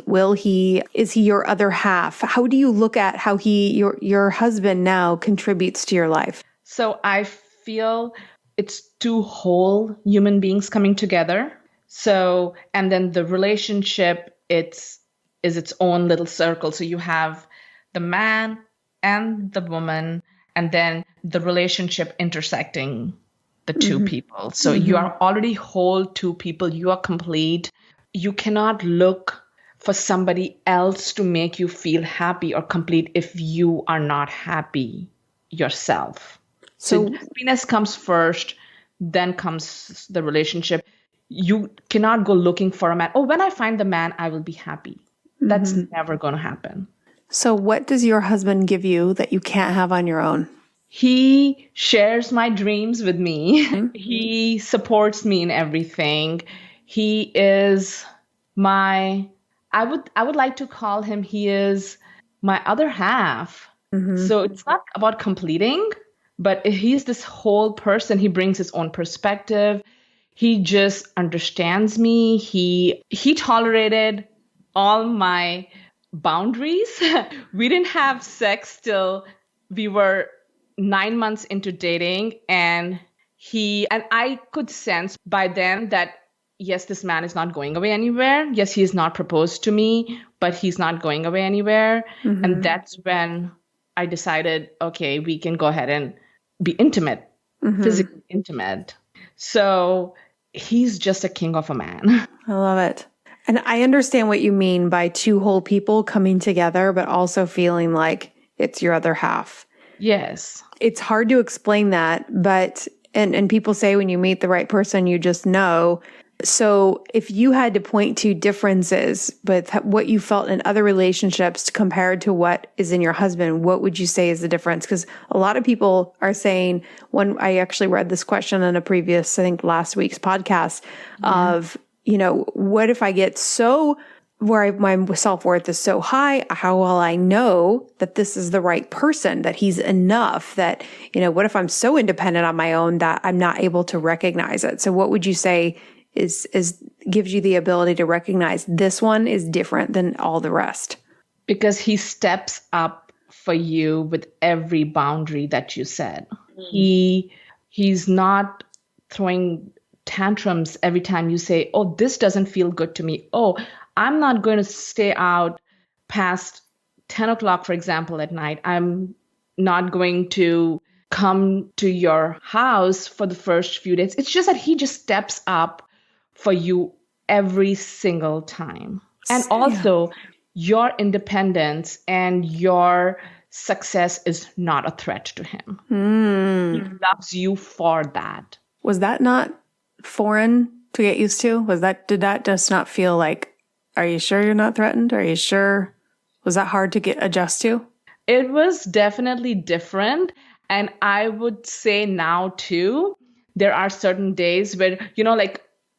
Is he your other half? How do you look at how your husband now contributes to your life? So I feel it's two whole human beings coming together. So, and then the relationship, is its own little circle. So you have the man and the woman, and then the relationship intersecting the two people. So you are already whole two people. You are complete. You cannot look for somebody else to make you feel happy or complete if you are not happy yourself. So happiness comes first, then comes the relationship. You cannot go looking for a man. Oh, when I find the man, I will be happy. That's never going to happen. So what does your husband give you that you can't have on your own? He shares my dreams with me. He supports me in everything. He is I would like to call him, he is my other half. So it's not about completing, but he's this whole person. He brings his own perspective. He just understands me. He tolerated all my boundaries. We didn't have sex till we were 9 months into dating, and I could sense by then that yes, this man is not going away anywhere. Yes, he is not proposed to me, but he's not going away anywhere. And that's when I decided, okay, we can go ahead and be intimate, physically intimate. So he's just a king of a man. I love it. And I understand what you mean by two whole people coming together, but also feeling like it's your other half. Yes. It's hard to explain that, but, and people say when you meet the right person, you just know. So if you had to point to differences with what you felt in other relationships compared to what is in your husband, what would you say is the difference? Because a lot of people are saying, when I actually read this question in a previous, I think last week's podcast of, what if I get so where my self-worth is so high, how will I know that this is the right person, that he's enough, that, what if I'm so independent on my own that I'm not able to recognize it? So what would you say is gives you the ability to recognize this one is different than all the rest? Because he steps up for you with every boundary that you set. He's not throwing tantrums every time you say, oh, this doesn't feel good to me. Oh, I'm not going to stay out past 10 o'clock, for example, at night. I'm not going to come to your house for the first few days. It's just that he just steps up for you every single time. And also, your independence and your success is not a threat to him. He loves you for that. Was that not foreign to get used to? Did that just not feel like, are you sure you're not threatened? Are you sure? Was that hard to adjust to? It was definitely different. And I would say now too, there are certain days where,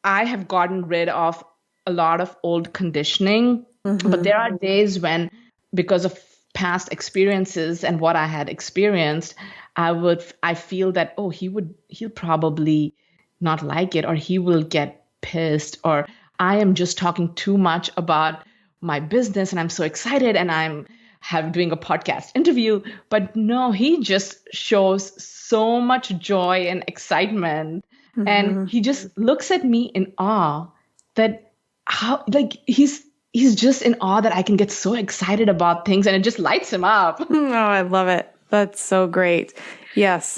I have gotten rid of a lot of old conditioning, but there are days when, because of past experiences and what I had experienced, I feel that, oh, he'll probably not like it, or he will get pissed, or I am just talking too much about my business and I'm so excited and I'm doing a podcast interview. But no, he just shows so much joy and excitement. And he just looks at me in awe that he's just in awe that I can get so excited about things, and it just lights him up. Oh, I love it. That's so great. Yes.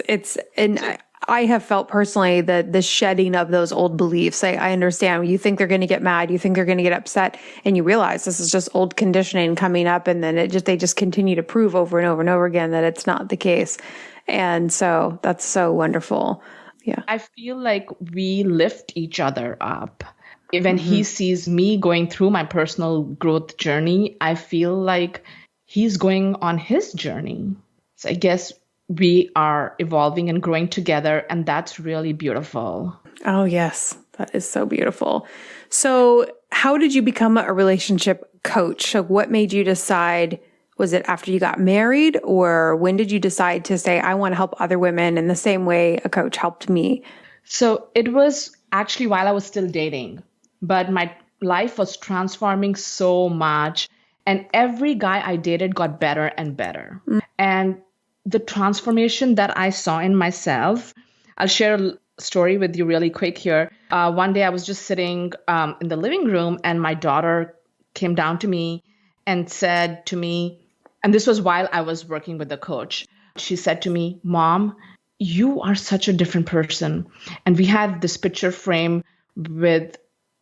I have felt personally that the shedding of those old beliefs. I understand. You think they're going to get mad. You think they're going to get upset, and you realize this is just old conditioning coming up. And then they just continue to prove over and over and over again that it's not the case. And so that's so wonderful. Yeah. I feel like we lift each other up. When he sees me going through my personal growth journey, I feel like he's going on his journey. So I guess we are evolving and growing together, and that's really beautiful. Oh, yes. That is so beautiful. So how did you become a relationship coach? So what made you decide, Was it after you got married, or when did you decide to say, I want to help other women in the same way a coach helped me? So it was actually while I was still dating, but my life was transforming so much. And every guy I dated got better and better. And the transformation that I saw in myself, I'll share a story with you really quick here. One day I was just sitting in the living room, and my daughter came down to me and said to me, and this was while I was working with the coach. She said to me, Mom, you are such a different person. And we had this picture frame with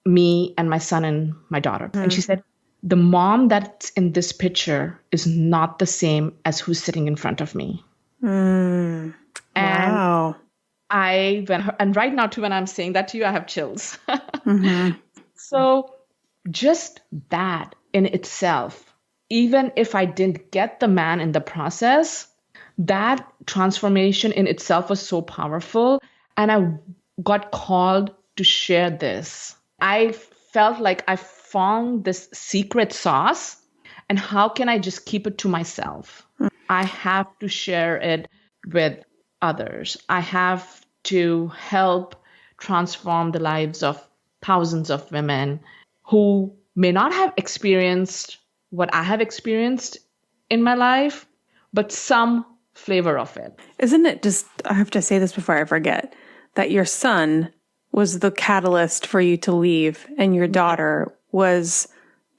me and my son and my daughter. And she said, the mom that's in this picture is not the same as who's sitting in front of me. Wow. And I went, and right now too, when I'm saying that to you, I have chills. So just that in itself, even if I didn't get the man in the process, that transformation in itself was so powerful. And I got called to share this. I felt like I found this secret sauce, and how can I just keep it to myself? I have to share it with others. I have to help transform the lives of thousands of women who may not have experienced what I have experienced in my life, but some flavor of it. Isn't it just, I have to say this before I forget, that your son was the catalyst for you to leave, and your daughter was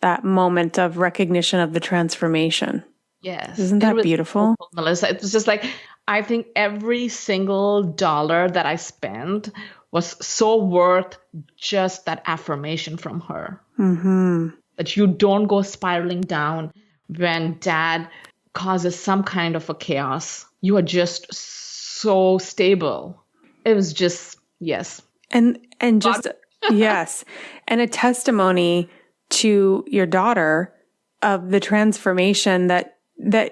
that moment of recognition of the transformation? Yes. Isn't that beautiful? Melissa, it was just like, I think every single dollar that I spent was so worth just that affirmation from her. That you don't go spiraling down when dad causes some kind of a chaos. You are just so stable. It was just, yes. And just, yes. And a testimony to your daughter of the transformation that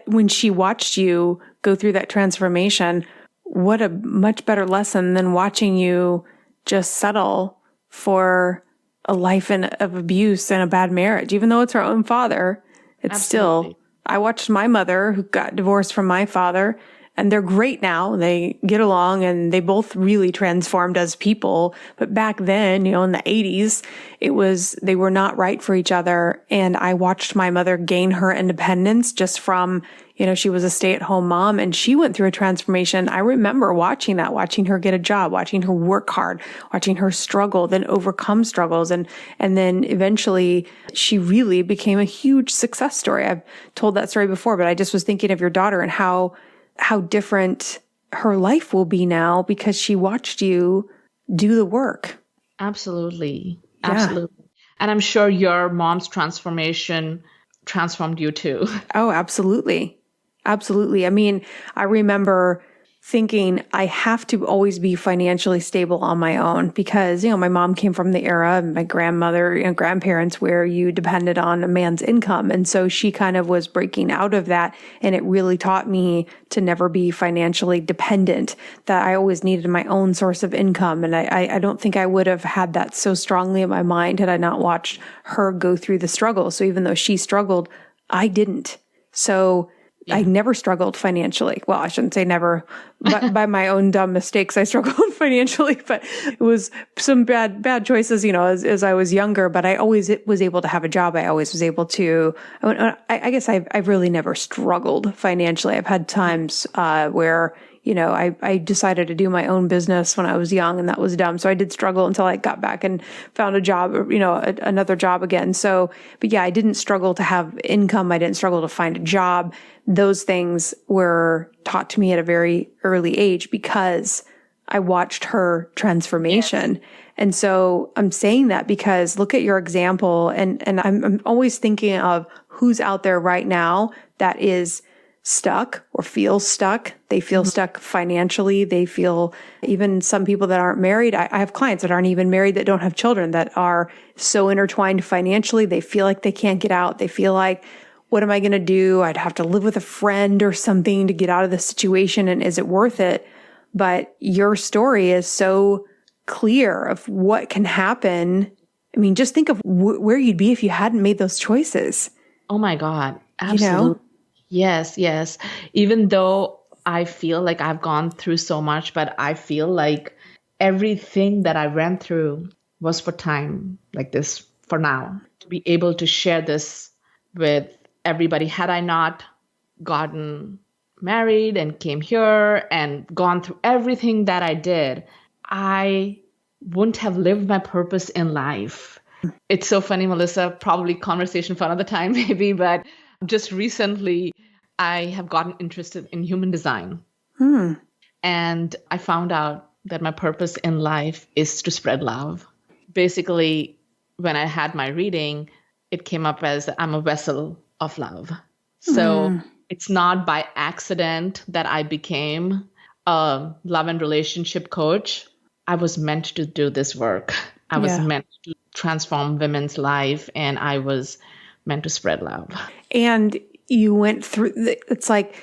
when she watched you go through that transformation, what a much better lesson than watching you just settle for a life of abuse and a bad marriage. Even though it's her own father, it's Absolutely. still, I watched my mother who got divorced from my father, and they're great now. They get along and they both really transformed as people. But back then, in the 80s, they were not right for each other. And I watched my mother gain her independence just from, she was a stay-at-home mom, and she went through a transformation. I remember watching her get a job, watching her work hard, watching her struggle, then overcome struggles. And then eventually she really became a huge success story. I've told that story before, but I just was thinking of your daughter and how different her life will be now because she watched you do the work. Absolutely. Yeah. Absolutely. And I'm sure your mom's transformation transformed you too. Oh, absolutely. Absolutely. I mean, I remember thinking I have to always be financially stable on my own because, my mom came from the era, my grandmother and grandparents, where you depended on a man's income. And so she kind of was breaking out of that. And it really taught me to never be financially dependent, that I always needed my own source of income. And I don't think I would have had that so strongly in my mind had I not watched her go through the struggle. So even though she struggled, I didn't. So I never struggled financially. Well, I shouldn't say never, but by my own dumb mistakes, I struggled financially, but it was some bad choices, as I was younger, but I always was able to have a job. I always was able to, I guess I've really never struggled financially. I've had times, where, I decided to do my own business when I was young, and that was dumb. So I did struggle until I got back and found a job, another job again. So, but yeah, I didn't struggle to have income. I didn't struggle to find a job. Those things were taught to me at a very early age because I watched her transformation. Yes. And so I'm saying that because look at your example. And I'm always thinking of who's out there right now that is stuck or feels stuck. They feel stuck financially. They feel, even some people that aren't married. I have clients that aren't even married that don't have children that are so intertwined financially. They feel like they can't get out. They feel like, what am I going to do? I'd have to live with a friend or something to get out of the situation. And is it worth it? But your story is so clear of what can happen. I mean, just think of where you'd be if you hadn't made those choices. Oh my God. Absolutely. Yes, yes. Even though I feel like I've gone through so much, but I feel like everything that I went through was for time like this for now, to be able to share this with everybody. Had I not gotten married and came here and gone through everything that I did, I wouldn't have lived my purpose in life. It's so funny, Melissa, probably conversation for another time, maybe, but just recently I have gotten interested in human design. And I found out that my purpose in life is to spread love. Basically, when I had my reading, it came up as I'm a vessel of love. So it's not by accident that I became a love and relationship coach. I was meant to do this work. I was Yeah. meant to transform women's life, and I was meant to spread love. And you went through, it's like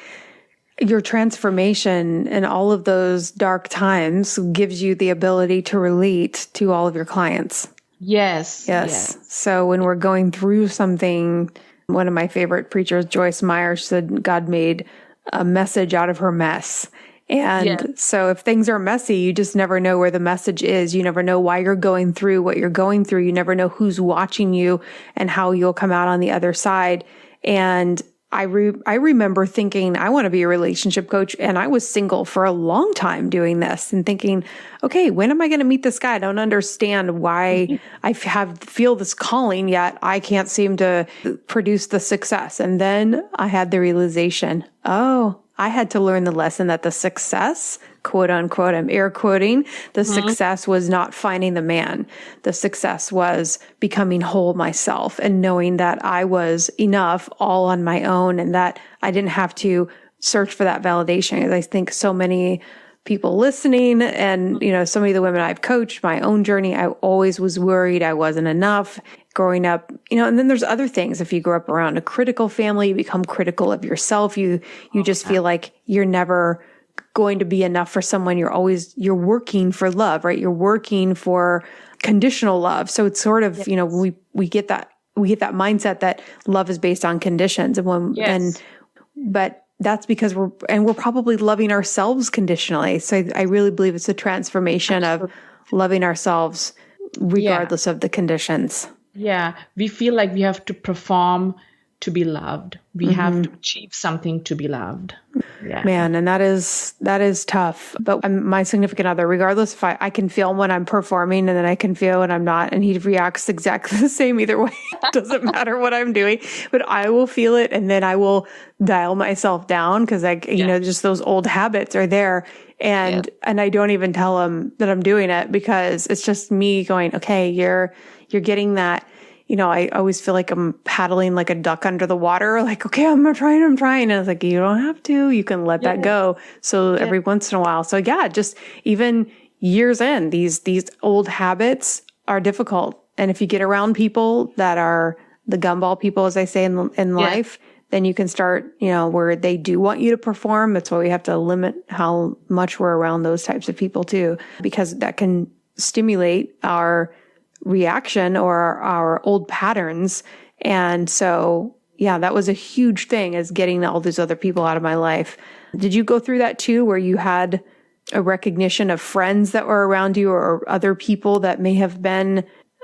your transformation and all of those dark times gives you the ability to relate to all of your clients. Yes. Yes. So when we're going through something, one of my favorite preachers, Joyce Meyer, said God made a message out of her mess. And so if things are messy, you just never know where the message is. You never know why you're going through what you're going through. You never know who's watching you and how you'll come out on the other side. And I remember thinking, I want to be a relationship coach. And I was single for a long time doing this and thinking, okay, when am I going to meet this guy? I don't understand why I feel this calling, yet I can't seem to produce the success. And then I had the realization, oh, I had to learn the lesson that the success, quote unquote, I'm air quoting, the success was not finding the man. The success was becoming whole myself and knowing that I was enough all on my own and that I didn't have to search for that validation. I think so many people listening and, so many of the women I've coached, my own journey, I always was worried I wasn't enough growing up, and then there's other things. If you grow up around a critical family, you become critical of yourself. You just feel like you're never going to be enough for someone. You're working for love, right? You're working for conditional love. So it's sort of, we get that mindset that love is based on conditions. But that's because we're probably loving ourselves conditionally. So I really believe it's a transformation of loving ourselves regardless of the conditions. Yeah, we feel like we have to perform to be loved. We have to achieve something to be loved. Yeah. Man, and that is tough. But my significant other, regardless if I can feel when I'm performing and then I can feel when I'm not, and he reacts exactly the same either way. It doesn't matter what I'm doing, but I will feel it and then I will dial myself down because just those old habits are there. And I don't even tell him that I'm doing it because it's just me going, okay, you're getting that. I always feel like I'm paddling like a duck under the water. Like, okay, I'm trying. And I was like, you don't have to, you can let that go. So every once in a while. So just even years in, these old habits are difficult. And if you get around people that are the gumball people, as I say in life, then you can start, where they do want you to perform. That's why we have to limit how much we're around those types of people too, because that can stimulate our reaction or our old patterns. And so, that was a huge thing, is getting all these other people out of my life. Did you go through that too, where you had a recognition of friends that were around you or other people that may have been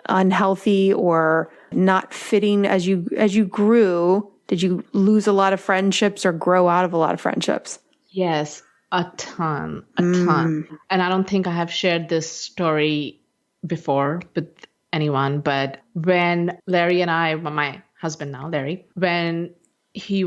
unhealthy or not fitting as you grew? Did you lose a lot of friendships or grow out of a lot of friendships? Yes, a ton. And I don't think I have shared this story before with anyone, but when Larry and I, my husband now, Larry, when he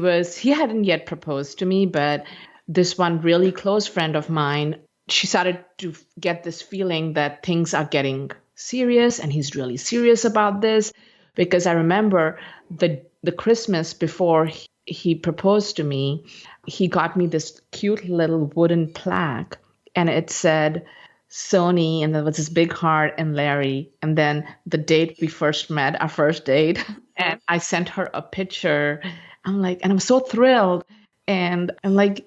hadn't yet proposed to me, but this one really close friend of mine, she started to get this feeling that things are getting serious and he's really serious about this, because I remember the Christmas before he proposed to me, he got me this cute little wooden plaque and it said Soni, and there was this big heart and Larry. And then the date we first met, our first date, and I sent her a picture. And I'm so thrilled. And I'm like,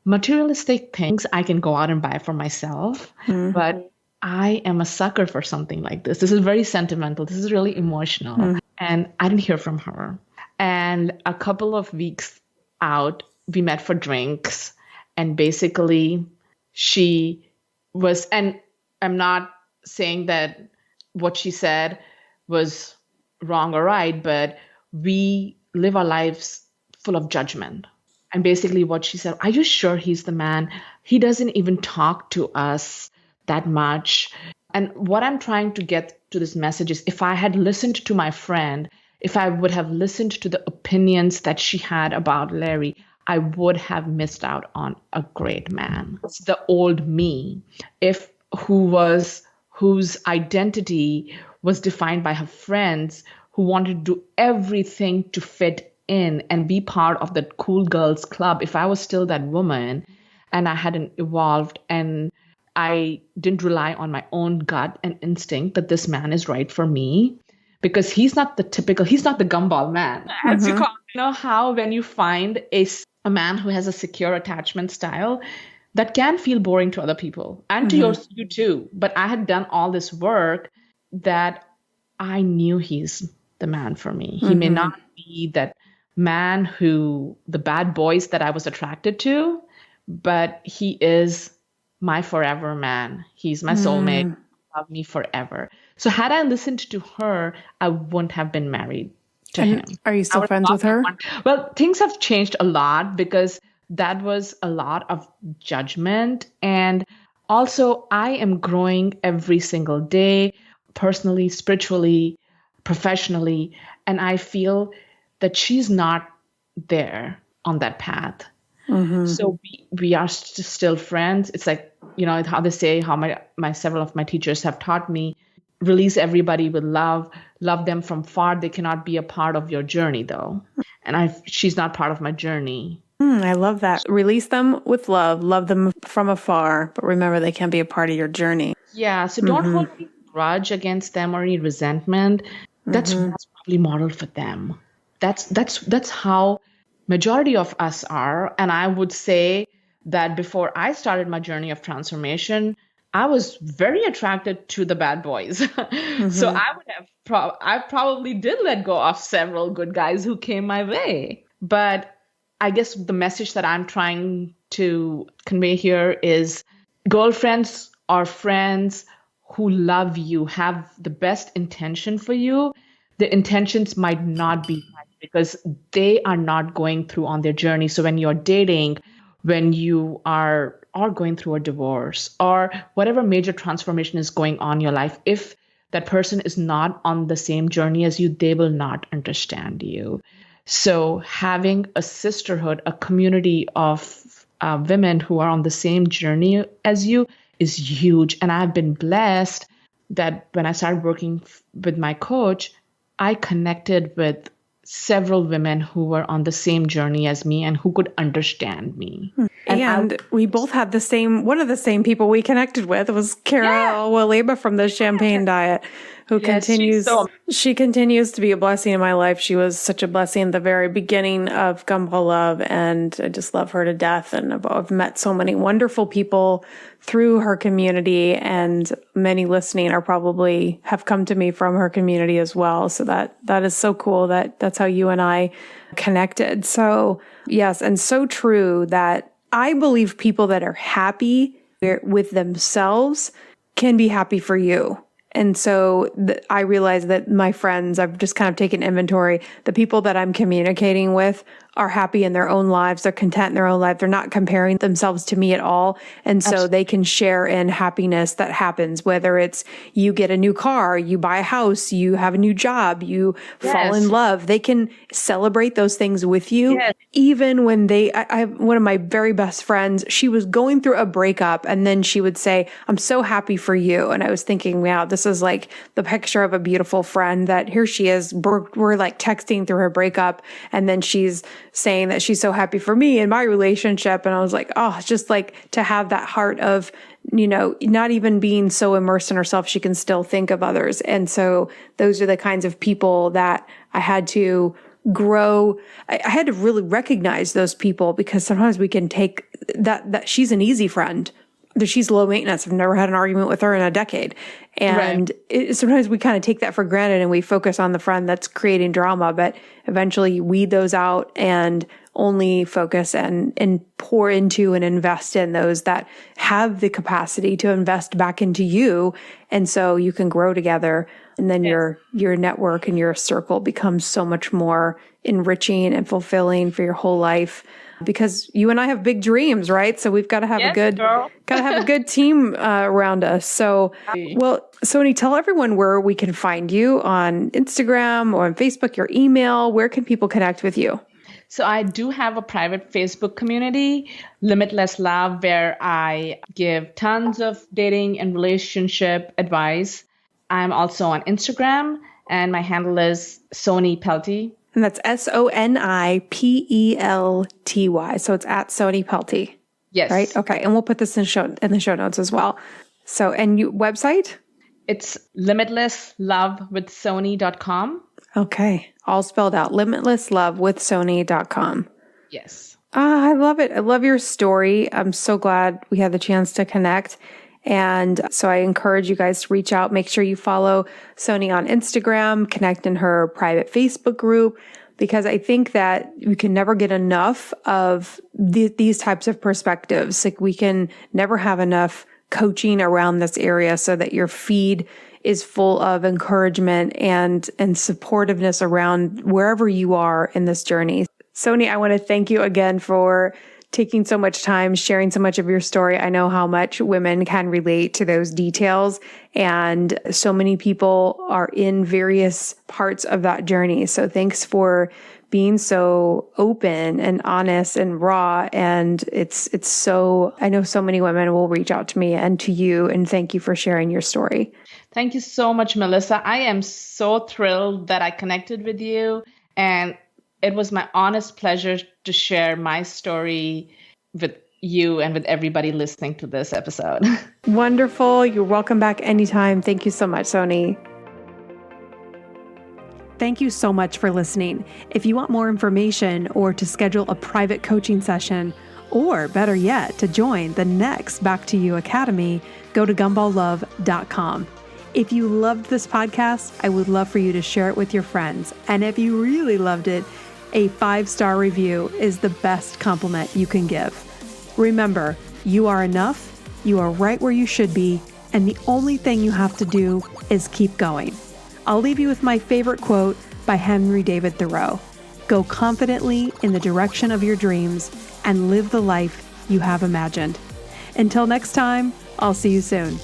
materialistic things I can go out and buy for myself. But I am a sucker for something like this. This is very sentimental. This is really emotional. And I didn't hear from her. And a couple of weeks out. We met for drinks. And basically, she was, and I'm not saying that what she said was wrong or right, but we live our lives full of judgment. And basically, what she said, are you sure he's the man? He doesn't even talk to us that much. And what I'm trying to get to this message is if I had listened to my friend, if I would have listened to the opinions that she had about Larry, I would have missed out on a great man. It's the old me, whose identity was defined by her friends, who wanted to do everything to fit in and be part of the cool girls club. If I was still that woman and I hadn't evolved and I didn't rely on my own gut and instinct that this man is right for me, because he's not the gumball man, as you call it. You know how when you find a man who has a secure attachment style, that can feel boring to other people and to you too. But I had done all this work that I knew he's the man for me. He may not be that man the bad boys that I was attracted to, but he is my forever man. He's my soulmate. Love me forever. So had I listened to her, I wouldn't have been married to him. Are you still friends with her? Well, things have changed a lot because that was a lot of judgment. And also, I am growing every single day, personally, spiritually, professionally. And I feel that she's not there on that path. So we are still friends. It's like, how they say, how my several of my teachers have taught me, release everybody with love them from far. They cannot be a part of your journey though. And she's not part of my journey. I love that. Release them with love them from afar, but remember they can be a part of your journey. Yeah. So don't hold any grudge against them or any resentment. That's probably modeled for them. That's how majority of us are. And I would say that before I started my journey of transformation, I was very attracted to the bad boys. So I would have I probably did let go of several good guys who came my way. But I guess the message that I'm trying to convey here is girlfriends or friends who love you, have the best intention for you. The intentions might not be right because they are not going through on their journey. So when you're dating, when you are going through a divorce or whatever major transformation is going on in your life, if that person is not on the same journey as you, they will not understand you. So having a sisterhood, a community of women who are on the same journey as you is huge. And I've been blessed that when I started working with my coach, I connected with several women who were on the same journey as me and who could understand me. And we both had one of the same people we connected with was Carol Waleba from the Champagne Diet, who continues to be a blessing in my life. She was such a blessing at the very beginning of Gumball Love, and I just love her to death. And I've met so many wonderful people through her community, and many listening have come to me from her community as well. So that is so cool that's how you and I connected. So yes, and so true that I believe people that are happy with themselves can be happy for you. And so I realize that my friends, I've just kind of taken inventory. The people that I'm communicating with are happy in their own lives. They're content in their own life. They're not comparing themselves to me at all. And so they can share in happiness that happens, whether it's you get a new car, you buy a house, you have a new job, you fall in love. They can celebrate those things with you. Even when I have one of my very best friends, she was going through a breakup and then she would say, I'm so happy for you. And I was thinking, wow, this is like the picture of a beautiful friend that here she is. We're like texting through her breakup. And then she's saying that she's so happy for me in my relationship. And I was like, oh, it's just like to have that heart of, not even being so immersed in herself, she can still think of others. And so those are the kinds of people that I had to grow. I had to really recognize those people because sometimes we can take that she's an easy friend. She's low maintenance. I've never had an argument with her in a decade. And sometimes we kind of take that for granted and we focus on the friend that's creating drama, but eventually you weed those out and only focus and pour into and invest in those that have the capacity to invest back into you. And so you can grow together, and then your network and your circle becomes so much more enriching and fulfilling for your whole life, because you and I have big dreams, right? So we've got to have a good team around us. So, well, Soni, tell everyone where we can find you on Instagram or on Facebook, your email. Where can people connect with you? So I do have a private Facebook community, Limitless Love, where I give tons of dating and relationship advice. I'm also on Instagram, and my handle is Soni Pelty. And that's SoniPelty. So it's at Soni Pelty. Yes. Right? Okay. And we'll put this in the show notes as well. So, and you website? It's limitlesslovewithsoni.com. Okay. All spelled out. Limitlesslovewithsoni.com. Yes. I love it. I love your story. I'm so glad we had the chance to connect. And so I encourage you guys to reach out. Make sure you follow Soni on Instagram, connect in her private Facebook group, because I think that we can never get enough of these types of perspectives. Like, we can never have enough coaching around this area so that your feed is full of encouragement and supportiveness around wherever you are in this journey. Soni, I want to thank you again for taking so much time, sharing so much of your story. I know how much women can relate to those details, and so many people are in various parts of that journey. So thanks for being so open and honest and raw. And it's so, I know so many women will reach out to me and to you, and thank you for sharing your story. Thank you so much, Melissa. I am so thrilled that I connected with you, and it was my honest pleasure to share my story with you and with everybody listening to this episode. Wonderful. You're welcome back anytime. Thank you so much, Soni. Thank you so much for listening. If you want more information or to schedule a private coaching session, or better yet, to join the next Back to You Academy, go to gumballlove.com. If you loved this podcast, I would love for you to share it with your friends. And if you really loved it, a 5-star review is the best compliment you can give. Remember, you are enough, you are right where you should be, and the only thing you have to do is keep going. I'll leave you with my favorite quote by Henry David Thoreau. Go confidently in the direction of your dreams and live the life you have imagined. Until next time, I'll see you soon.